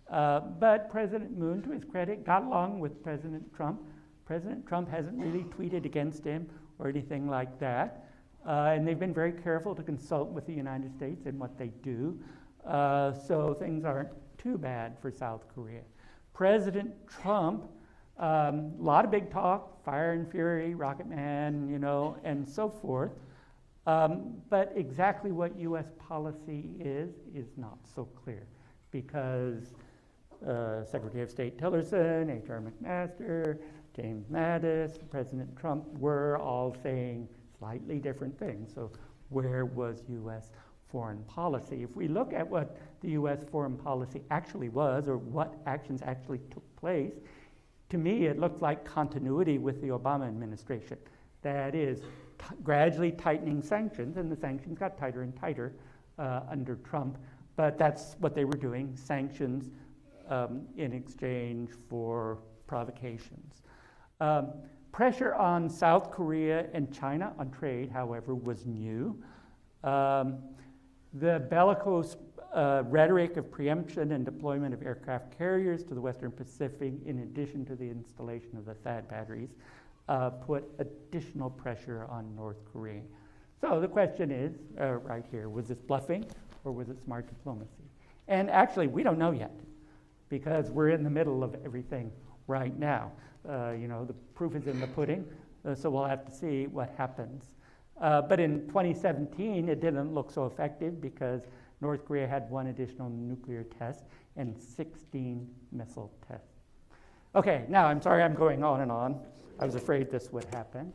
But President Moon, to his credit, got along with President Trump. President Trump hasn't really tweeted against him or anything like that. And they've been very careful to consult with the United States in what they do. So things aren't too bad for South Korea. President Trump, a lot of big talk, fire and fury, Rocket Man, and so forth. But exactly what U.S. policy is not so clear, because Secretary of State Tillerson, H.R. McMaster, James Mattis, President Trump were all saying slightly different things. So where was U.S. foreign policy? If we look at what the U.S. foreign policy actually was, or what actions actually took place, to me it looked like continuity with the Obama administration. That is, gradually tightening sanctions, and the sanctions got tighter and tighter under Trump, but that's what they were doing, sanctions in exchange for provocations. Pressure on South Korea and China on trade, however, was new. The bellicose rhetoric of preemption and deployment of aircraft carriers to the Western Pacific, in addition to the installation of the THAAD batteries, put additional pressure on North Korea. So the question is, right here, was this bluffing or was it smart diplomacy? And actually, we don't know yet, because we're in the middle of everything right now. The proof is in the pudding, so we'll have to see what happens. But in 2017, it didn't look so effective because North Korea had one additional nuclear test and 16 missile tests. Okay, now I'm sorry I'm going on and on. I was afraid this would happen.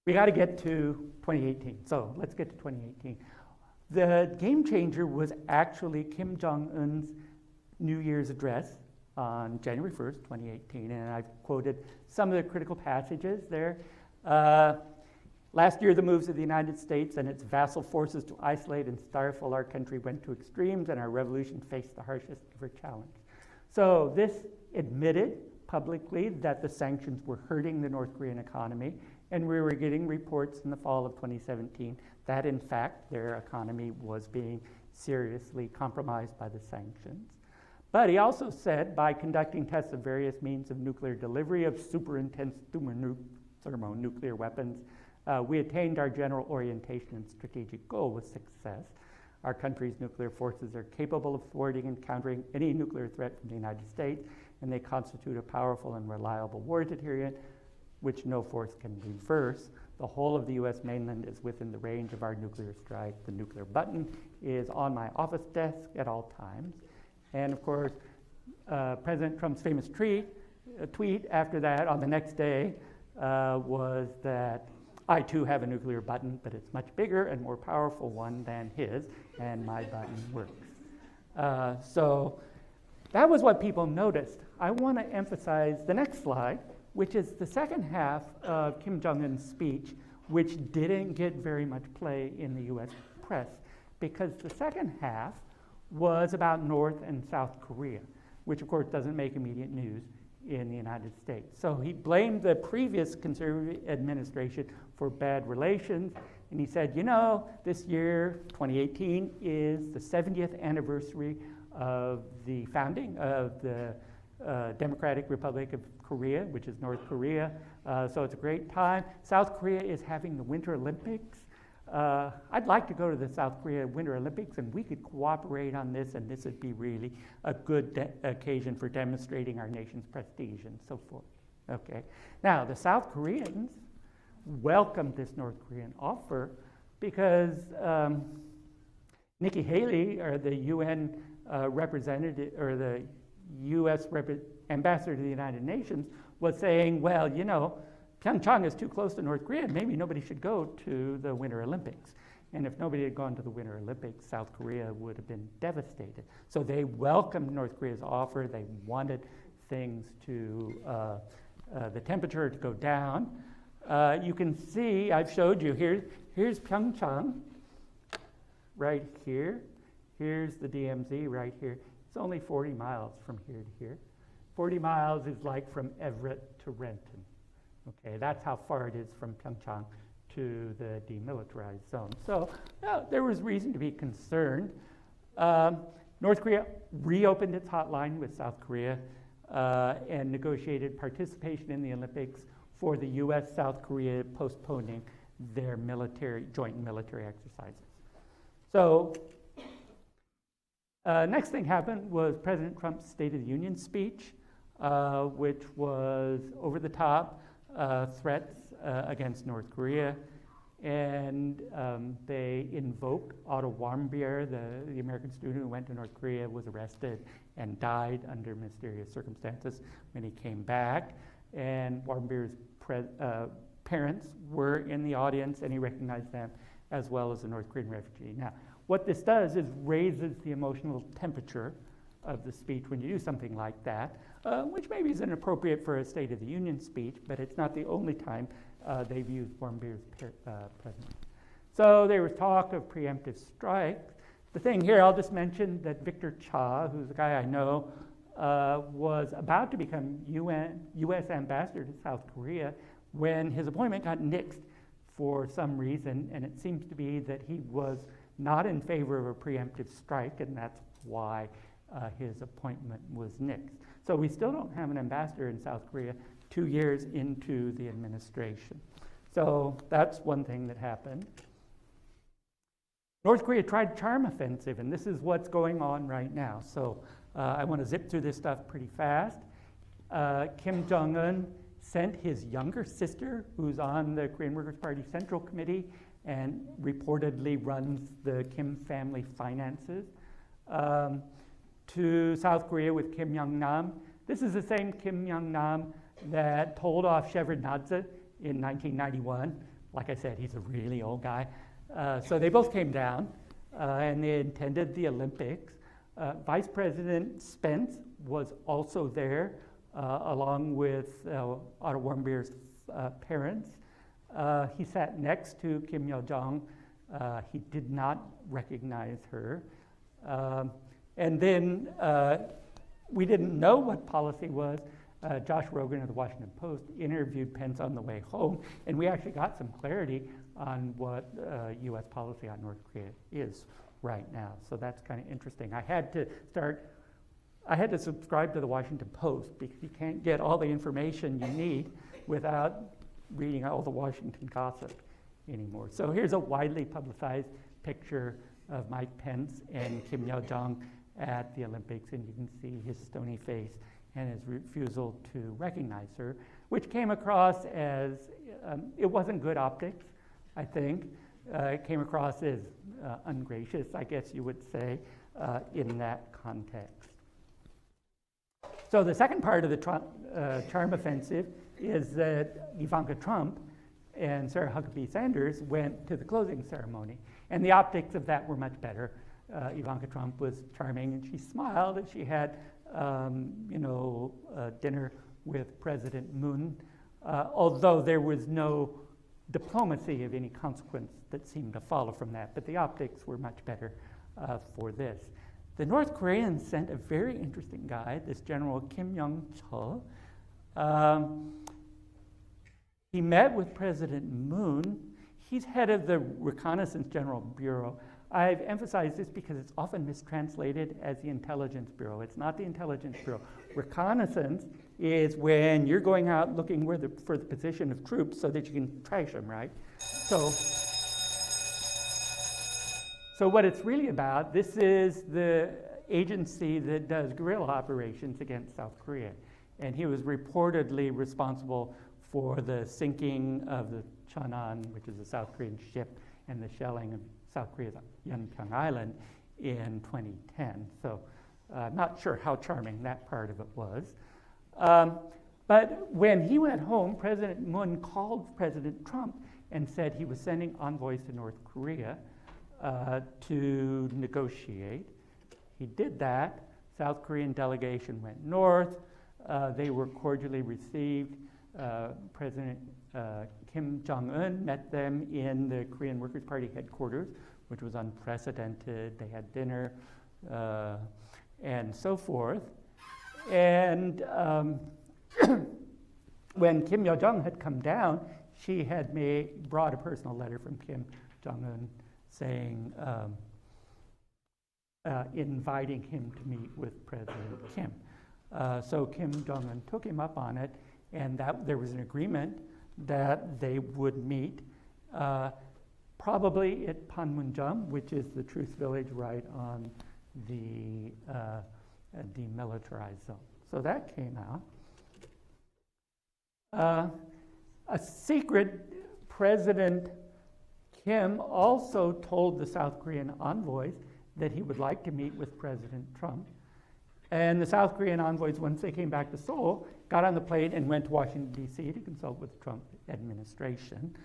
We got to get to 2018, so let's get to 2018. The game changer was actually Kim Jong-un's New Year's address on January 1st, 2018, and I've quoted some of the critical passages there. Last year, the moves of the United States and its vassal forces to isolate and stifle our country went to extremes, and our revolution faced the harshest ever challenge. So this admitted publicly that the sanctions were hurting the North Korean economy, and we were getting reports in the fall of 2017 that, in fact, their economy was being seriously compromised by the sanctions. But he also said, by conducting tests of various means of nuclear delivery of super intense thermonuclear weapons, we attained our general orientation and strategic goal with success. Our country's nuclear forces are capable of thwarting and countering any nuclear threat from the United States, and they constitute a powerful and reliable war deterrent, which no force can reverse. The whole of the U.S. mainland is within the range of our nuclear strike. The nuclear button is on my office desk at all times. And of course, President Trump's famous tweet after that on the next day was that I too have a nuclear button, but it's much bigger and more powerful one than his, and my button works. So that was what people noticed. I want to emphasize the next slide, which is the second half of Kim Jong-un's speech, which didn't get very much play in the US press, because the second half was about North and South Korea, which of course doesn't make immediate news in the United States. So he blamed the previous conservative administration for bad relations, and he said, this year, 2018, is the 70th anniversary of the founding of the Democratic Republic of Korea, which is North Korea. So it's a great time. South Korea is having the Winter Olympics. I'd like to go to the South Korea Winter Olympics, and we could cooperate on this, and this would be really a good occasion for demonstrating our nation's prestige and so forth. Okay. Now, the South Koreans welcomed this North Korean offer because Nikki Haley, or the UN representative, or the U.S. ambassador to the United Nations, was saying, well, Pyeongchang is too close to North Korea, maybe nobody should go to the Winter Olympics. And if nobody had gone to the Winter Olympics, South Korea would have been devastated. So they welcomed North Korea's offer. They wanted things to, the temperature to go down. You can see, I've showed you, here's Pyeongchang, right here. Here's the DMZ right here. It's only 40 miles from here to here. 40 miles is like from Everett to Renton. Okay, that's how far it is from Pyeongchang to the demilitarized zone. So there was reason to be concerned. North Korea reopened its hotline with South Korea and negotiated participation in the Olympics for the U.S. South Korea postponing their joint military exercises. So next thing happened was President Trump's State of the Union speech, which was over the top threats against North Korea. And they invoked Otto Warmbier, the American student who went to North Korea, was arrested and died under mysterious circumstances when he came back. And Warmbier's parents were in the audience, and he recognized them as well as a North Korean refugee. Now, what this does is raises the emotional temperature of the speech when you do something like that, which maybe is inappropriate for a State of the Union speech, but it's not the only time they've used Warmbier's presence. So there was talk of preemptive strikes. The thing here, I'll just mention that Victor Cha, who's a guy I know, was about to become U.S. ambassador to South Korea when his appointment got nixed for some reason, and it seems to be that he was not in favor of a preemptive strike, and that's why his appointment was nixed. So we still don't have an ambassador in South Korea 2 years into the administration. So that's one thing that happened. North Korea tried charm offensive, and this is what's going on right now. So I want to zip through this stuff pretty fast. Kim Jong-un sent his younger sister, who's on the Korean Workers' Party Central Committee and reportedly runs the Kim family finances, to South Korea with Kim Young-nam. This is the same Kim Young-nam that told off Shevardnadze in 1991. Like I said, he's a really old guy. So they both came down, and they attended the Olympics. Vice President Spence was also there, along with Otto Warmbier's parents. He sat next to Kim Yo-jong. He did not recognize her. And then we didn't know what policy was. Josh Rogan of the Washington Post interviewed Pence on the way home, and we actually got some clarity on what U.S. policy on North Korea is right now. So that's kind of interesting. I had to subscribe to the Washington Post because you can't get all the information you need without reading all the Washington gossip anymore. So here's a widely publicized picture of Mike Pence and Kim Yo-jong at the Olympics, and you can see his stony face and his refusal to recognize her, which came across as, it wasn't good optics, I think. It came across as ungracious, I guess you would say, in that context. So the second part of the charm offensive is that Ivanka Trump and Sarah Huckabee Sanders went to the closing ceremony, and the optics of that were much better. Ivanka Trump was charming, and she smiled, and she had dinner with President Moon, although there was no diplomacy of any consequence that seemed to follow from that, but the optics were much better for this. The North Koreans sent a very interesting guy, this General Kim Young-chul. He met with President Moon. He's head of the Reconnaissance General Bureau. I've emphasized this because it's often mistranslated as the Intelligence Bureau. It's not the Intelligence Bureau. Reconnaissance is when you're going out looking for the position of troops so that you can trash them, right? So what it's really about, this is the agency that does guerrilla operations against South Korea. And he was reportedly responsible for the sinking of the Cheonan, which is a South Korean ship, and the shelling of South Korea's Yeonpyeong Island in 2010. So I'm not sure how charming that part of it was. But when he went home, President Moon called President Trump and said he was sending envoys to North Korea to negotiate. He did that. South Korean delegation went north. They were cordially received. President Kim Jong-un met them in the Korean Workers' Party headquarters, which was unprecedented. They had dinner and so forth. And when Kim Yo-jong had come down, she had brought a personal letter from Kim Jong-un saying, inviting him to meet with President Kim. So Kim Jong-un took him up on it, and that there was an agreement that they would meet probably at Panmunjom, which is the Truth Village right on the demilitarized zone. So that came out. A secret, President Kim also told the South Korean envoys that he would like to meet with President Trump. And the South Korean envoys, once they came back to Seoul, got on the plane and went to Washington, D.C. to consult with the Trump administration.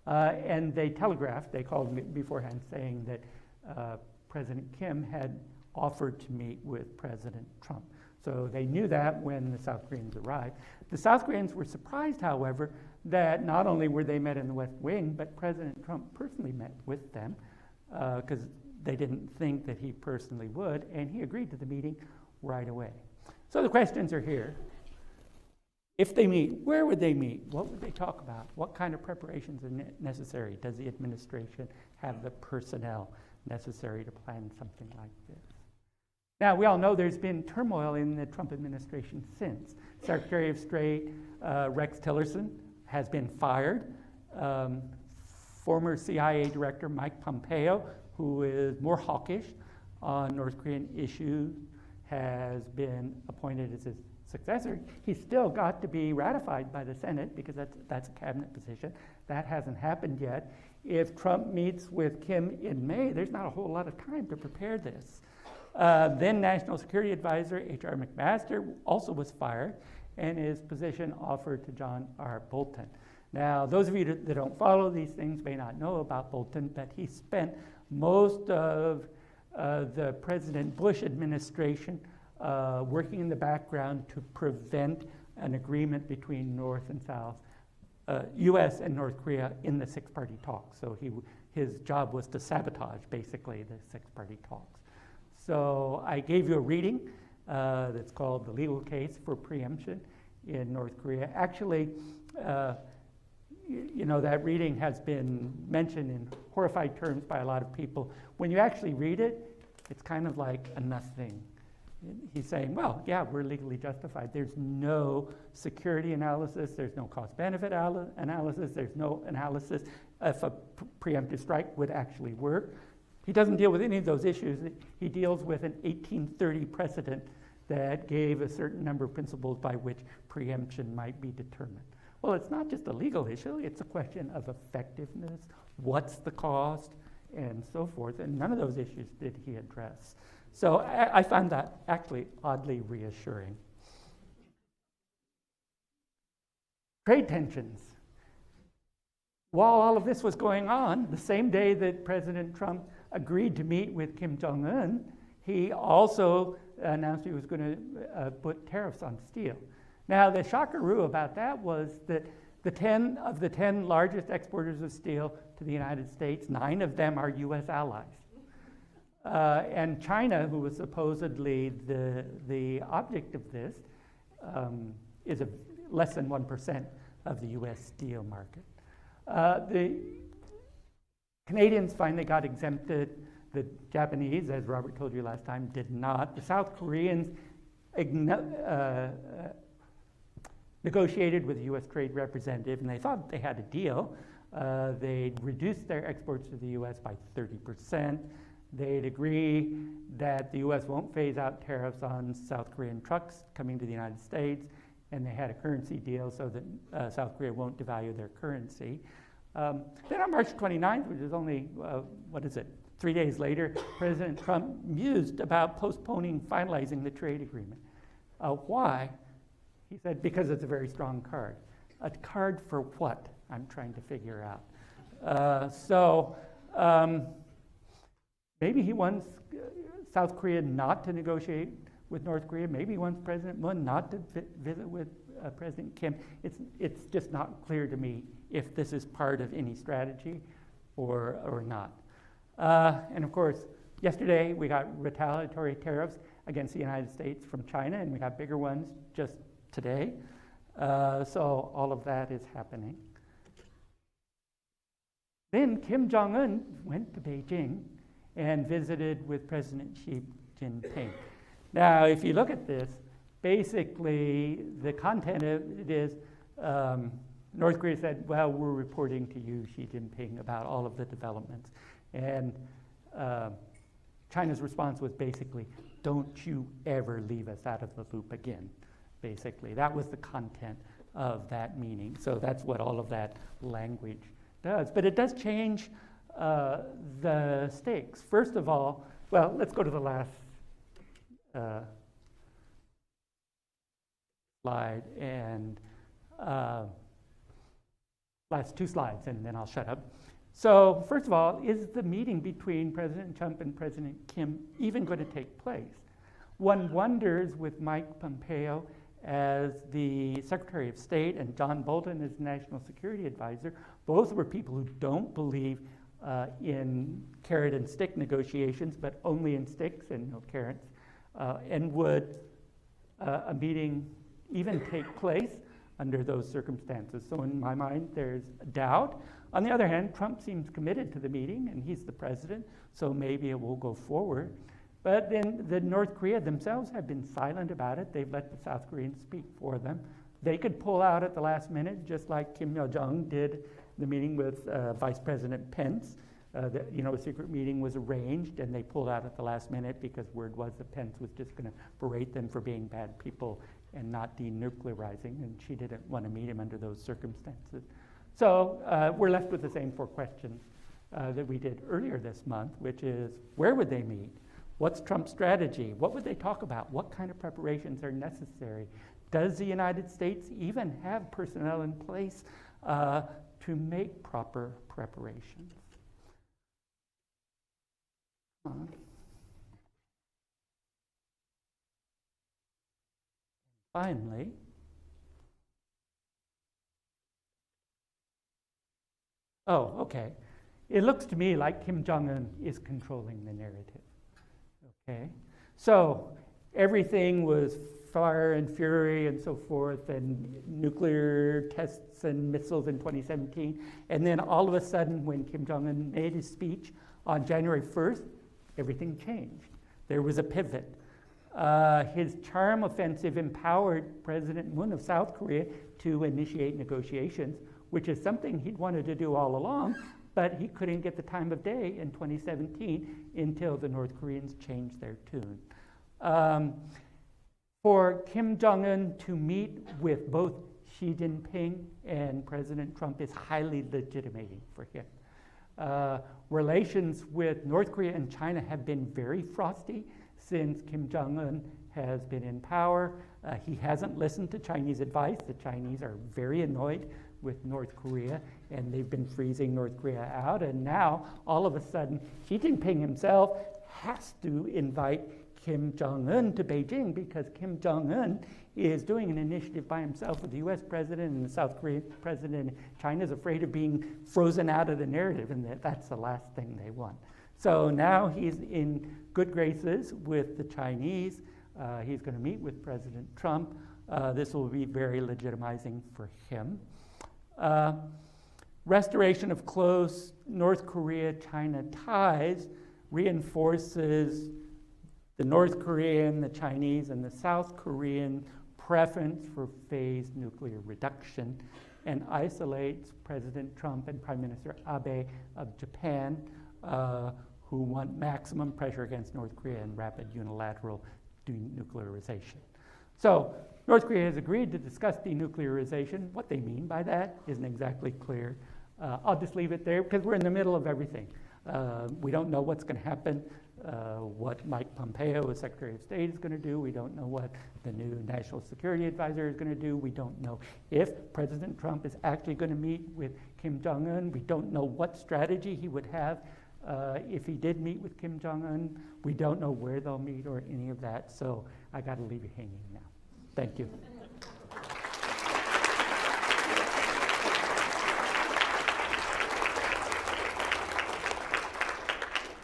And they telegraphed, they called me beforehand saying that President Kim had offered to meet with President Trump. So they knew that when the South Koreans arrived. The South Koreans were surprised, however, that not only were they met in the West Wing, but President Trump personally met with them because they didn't think that he personally would, and he agreed to the meeting right away. So the questions are here. If they meet, where would they meet? What would they talk about? What kind of preparations are necessary? Does the administration have the personnel necessary to plan something like this? Now, we all know there's been turmoil in the Trump administration since. Secretary of State Rex Tillerson has been fired. Former CIA Director Mike Pompeo, who is more hawkish on North Korean issues, has been appointed as his successor. He's still got to be ratified by the Senate because that's a cabinet position. That hasn't happened yet. If Trump meets with Kim in May, there's not a whole lot of time to prepare this. Then National Security Advisor H.R. McMaster also was fired, and his position offered to John R. Bolton. Now, those of you that don't follow these things may not know about Bolton, but he spent most of the President Bush administration working in the background to prevent an agreement between North and South, U.S. and North Korea in the six-party talks. So his job was to sabotage, basically, the six-party talks. So I gave you a reading that's called The Legal Case for Preemption in North Korea. Actually, you know, that reading has been mentioned in horrified terms by a lot of people. When you actually read it, it's kind of like a nothing. He's saying, well, yeah, we're legally justified. There's no security analysis. There's no cost-benefit analysis. There's no analysis if a preemptive strike would actually work. He doesn't deal with any of those issues. He deals with an 1830 precedent that gave a certain number of principles by which preemption might be determined. Well, it's not just a legal issue. It's a question of effectiveness, what's the cost, and so forth. And none of those issues did he address. So I found that actually oddly reassuring. Trade tensions. While all of this was going on, the same day that President Trump agreed to meet with Kim Jong-un, he also announced he was going to put tariffs on steel. Now, the shockeroo about that was that the 10 largest exporters of steel to the United States, 9 of them are U.S. allies. And China, who was supposedly the object of this, is less than 1% of the U.S. steel market. The Canadians finally got exempted. The Japanese, as Robert told you last time, did not. The South Koreans negotiated with the U.S. Trade Representative, and they thought they had a deal. They'd reduced their exports to the U.S. by 30%. They'd agree that the U.S. won't phase out tariffs on South Korean trucks coming to the United States, and they had a currency deal so that South Korea won't devalue their currency. Then on March 29th, which is only, 3 days later, President Trump mused about postponing finalizing the trade agreement. Why? He said, because it's a very strong card. A card for what? I'm trying to figure out. Maybe he wants South Korea not to negotiate with North Korea. Maybe he wants President Moon not to visit with President Kim. It's just not clear to me if this is part of any strategy or not. And of course, yesterday we got retaliatory tariffs against the United States from China, and we got bigger ones just today. So all of that is happening. Then Kim Jong-un went to Beijing and visited with President Xi Jinping. Now, if you look at this, basically the content of it is North Korea said, well, we're reporting to you, Xi Jinping, about all of the developments. And China's response was basically, don't you ever leave us out of the loop again, basically. That was the content of that meeting. So that's what all of that language does. But it does change the stakes. First of all, well, let's go to the last slide and last two slides, and then I'll shut up. So first of all, is the meeting between President Trump and President Kim even going to take place? One wonders with Mike Pompeo as the Secretary of State and John Bolton as National Security Advisor. Both were people who don't believe in carrot and stick negotiations, but only in sticks and no carrots. And would a meeting even take place under those circumstances? So in my mind, there's doubt. On the other hand, Trump seems committed to the meeting, and he's the president, so maybe it will go forward. But then the North Korea themselves have been silent about it. They've let the South Koreans speak for them. They could pull out at the last minute, just like Kim Yo-jong did the meeting with Vice President Pence. A secret meeting was arranged, and they pulled out at the last minute because word was that Pence was just going to berate them for being bad people and not denuclearizing, and she didn't want to meet him under those circumstances. So we're left with the same four questions that we did earlier this month, which is, where would they meet? What's Trump's strategy? What would they talk about? What kind of preparations are necessary? Does the United States even have personnel in place to make proper preparations? Finally, okay. It looks to me like Kim Jong-un is controlling the narrative. Okay, so everything was fire and fury and so forth, and nuclear tests and missiles in 2017, and then all of a sudden, when Kim Jong-un made his speech on January 1st, everything changed. There was a pivot. His charm offensive empowered President Moon of South Korea to initiate negotiations, which is something he'd wanted to do all along, but he couldn't get the time of day in 2017 until the North Koreans changed their tune. For Kim Jong-un to meet with both Xi Jinping and President Trump is highly legitimating for him. Relations with North Korea and China have been very frosty since Kim Jong-un has been in power. He hasn't listened to Chinese advice. The Chinese are very annoyed with North Korea, and they've been freezing North Korea out. And now, all of a sudden, Xi Jinping himself has to invite Kim Jong-un to Beijing because Kim Jong-un is doing an initiative by himself with the US president and the South Korean president. China's afraid of being frozen out of the narrative, and that's the last thing they want. So now he's in good graces with the Chinese. He's going to meet with President Trump. This will be very legitimizing for him. Restoration of close North Korea-China ties reinforces the North Korean, the Chinese, and the South Korean preference for phased nuclear reduction, and isolates President Trump and Prime Minister Abe of Japan, who want maximum pressure against North Korea and rapid unilateral denuclearization. So North Korea has agreed to discuss denuclearization. What they mean by that isn't exactly clear. I'll just leave it there because we're in the middle of everything. We don't know what's going to happen. what Mike Pompeo, as Secretary of State, is going to do. We don't know what the new National Security Advisor is going to do. We don't know if President Trump is actually going to meet with Kim Jong-un. We don't know what strategy he would have if he did meet with Kim Jong-un. We don't know where they'll meet or any of that. So I got to leave you hanging now. Thank you.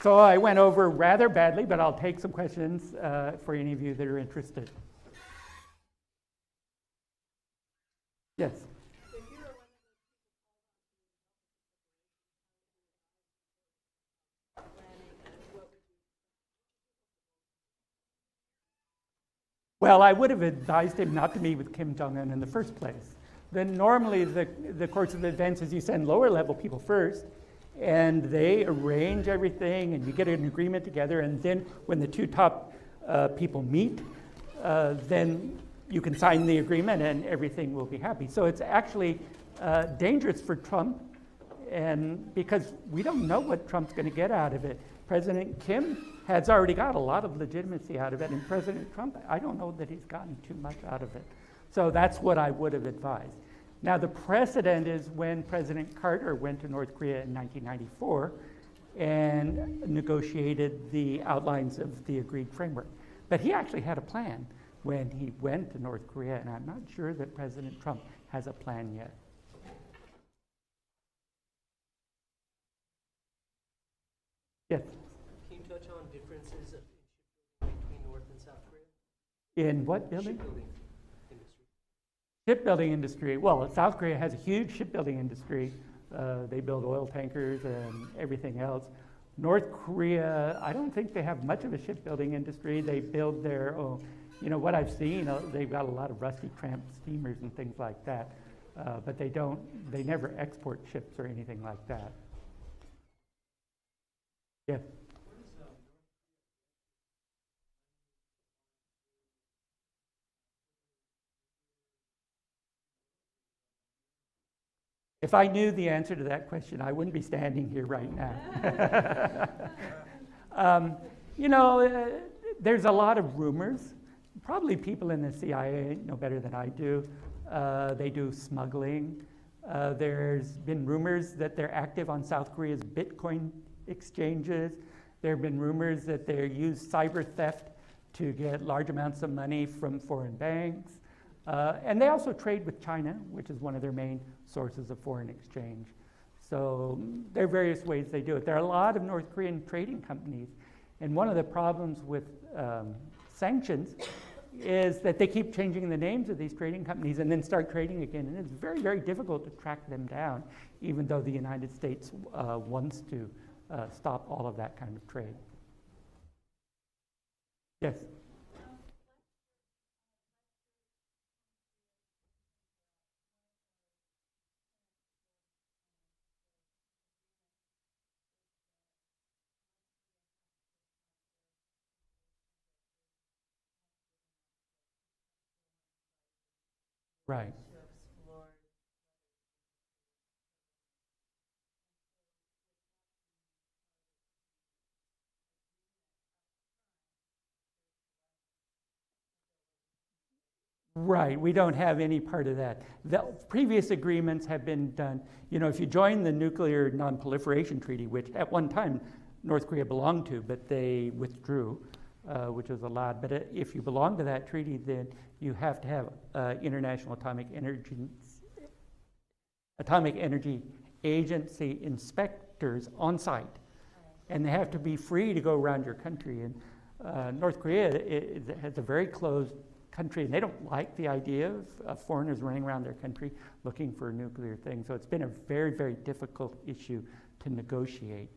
So I went over rather badly, but I'll take some questions for any of you that are interested. Yes? Well, I would have advised him not to meet with Kim Jong-un in the first place. Then normally the course of events is you send lower level people first, and they arrange everything, and you get an agreement together, and then when the two top people meet, then you can sign the agreement and everything will be happy. So it's actually dangerous for Trump, and because we don't know what Trump's going to get out of it. President Kim has already got a lot of legitimacy out of it, and President Trump, I don't know that he's gotten too much out of it. So that's what I would have advised. Now, the precedent is when President Carter went to North Korea in 1994 and negotiated the outlines of the agreed framework. But he actually had a plan when he went to North Korea, and I'm not sure that President Trump has a plan yet. Yes? Can you touch on differences between North and South Korea? In what building? Shipbuilding industry. Shipbuilding industry. Well, South Korea has a huge shipbuilding industry. They build oil tankers and everything else. North Korea, I don't think they have much of a shipbuilding industry. They build their own, what I've seen, they've got a lot of rusty tramp steamers and things like that. But they never export ships or anything like that. Yes? If I knew the answer to that question, I wouldn't be standing here right now. There's a lot of rumors. Probably people in the CIA know better than I do. They do smuggling. There's been rumors that they're active on South Korea's Bitcoin exchanges. There have been rumors that they use cyber theft to get large amounts of money from foreign banks. And they also trade with China, which is one of their main sources of foreign exchange. So there are various ways they do it. There are a lot of North Korean trading companies. And one of the problems with sanctions is that they keep changing the names of these trading companies and then start trading again. And it's very, very difficult to track them down, even though the United States wants to stop all of that kind of trade. Yes? Right. Right, we don't have any part of that. The previous agreements have been done, if you join the Nuclear Non-Proliferation Treaty, which at one time North Korea belonged to, but they withdrew, which was allowed. But if you belong to that treaty, then you have to have International Atomic Energy Agency inspectors on site, and they have to be free to go around your country. And North Korea has a very closed country, and they don't like the idea of foreigners running around their country looking for nuclear things. So it's been a very, very difficult issue to negotiate.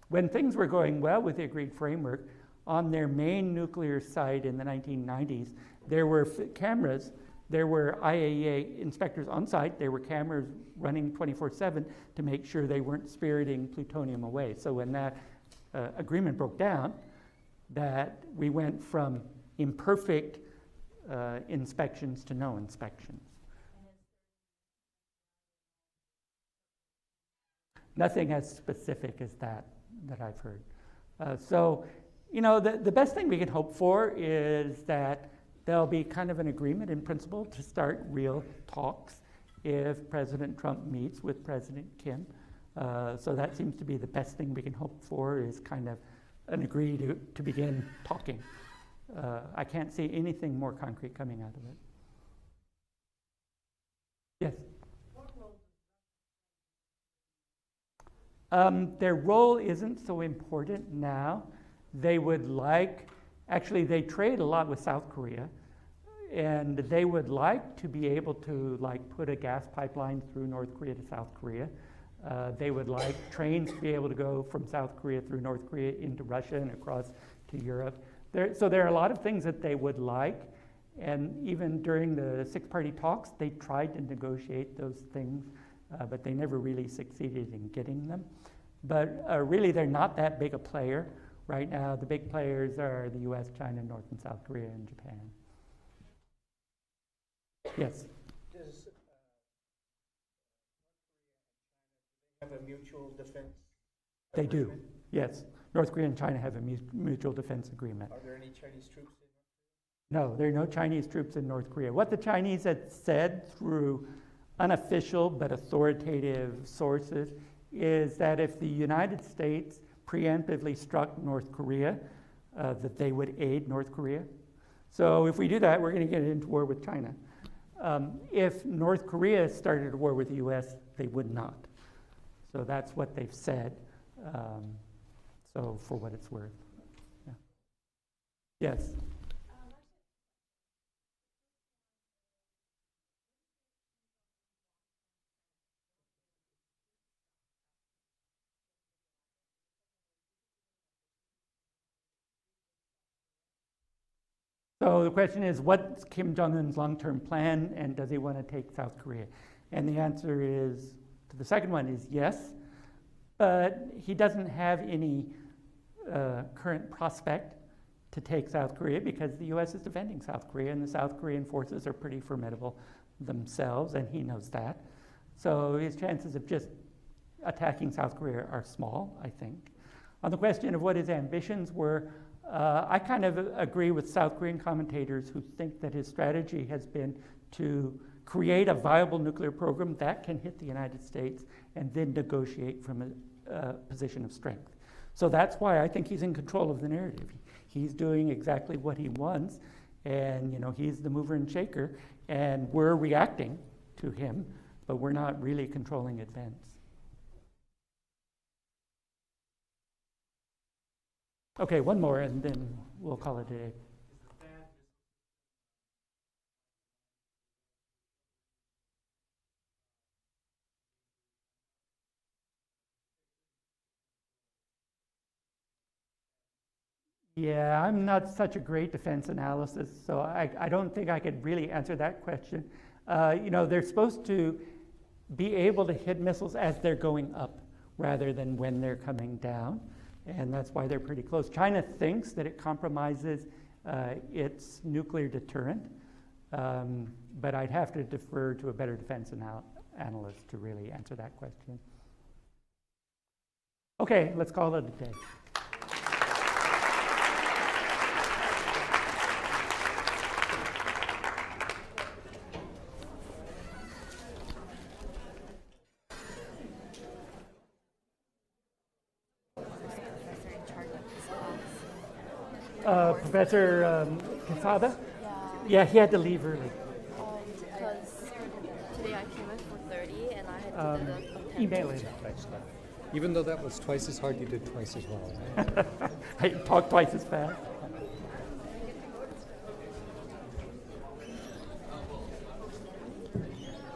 When things were going well with the agreed framework, on their main nuclear site in the 1990s, there were cameras, there were IAEA inspectors on site, there were cameras running 24/7 to make sure they weren't spiriting plutonium away. So when that agreement broke down, that we went from imperfect inspections to no inspections. Nothing as specific as that I've heard. So You know, the best thing we can hope for is that there'll be kind of an agreement in principle to start real talks if President Trump meets with President Kim. So that seems to be the best thing we can hope for, is kind of an agree to begin talking. I can't see anything more concrete coming out of it. Yes? Their role isn't so important now. They would like, actually they trade a lot with South Korea, and they would like to be able to put a gas pipeline through North Korea to South Korea. They would like trains to be able to go from South Korea through North Korea into Russia and across to Europe. So there are a lot of things that they would like, and even during the six-party talks, they tried to negotiate those things, but they never really succeeded in getting them. But really, they're not that big a player. Right now, the big players are the US, China, North and South Korea, and Japan. Yes? Does have a mutual defense They do, agreement? yes. North Korea and China have a mutual defense agreement. Are there any Chinese troops in No, there are no Chinese troops in North Korea. What the Chinese had said through unofficial but authoritative sources is that if the United States preemptively struck North Korea, that they would aid North Korea. So if we do that, we're going to get into war with China. If North Korea started a war with the US, they would not. So that's what they've said. So for what it's worth. Yeah. Yes? So the question is, what's Kim Jong-un's long-term plan, and does he want to take South Korea? And the answer is, to the second one, is yes, but he doesn't have any current prospect to take South Korea because the US is defending South Korea, and the South Korean forces are pretty formidable themselves, and he knows that. So his chances of just attacking South Korea are small, I think. On the question of what his ambitions were, I kind of agree with South Korean commentators who think that his strategy has been to create a viable nuclear program that can hit the United States and then negotiate from a position of strength. So that's why I think he's in control of the narrative. He's doing exactly what he wants, and he's the mover and shaker, and we're reacting to him, but we're not really controlling events. Okay, one more, and then we'll call it a day. Yeah, I'm not such a great defense analysis, so I don't think I could really answer that question. They're supposed to be able to hit missiles as they're going up rather than when they're coming down. And that's why they're pretty close. China thinks that it compromises its nuclear deterrent, but I'd have to defer to a better defense analyst to really answer that question. Okay, let's call it a day. Professor Quesada? Yeah, he had to leave early. Because today I came in for 30 and I had to do the Email him. Even though that was twice as hard, you did twice as well. I talked twice as fast.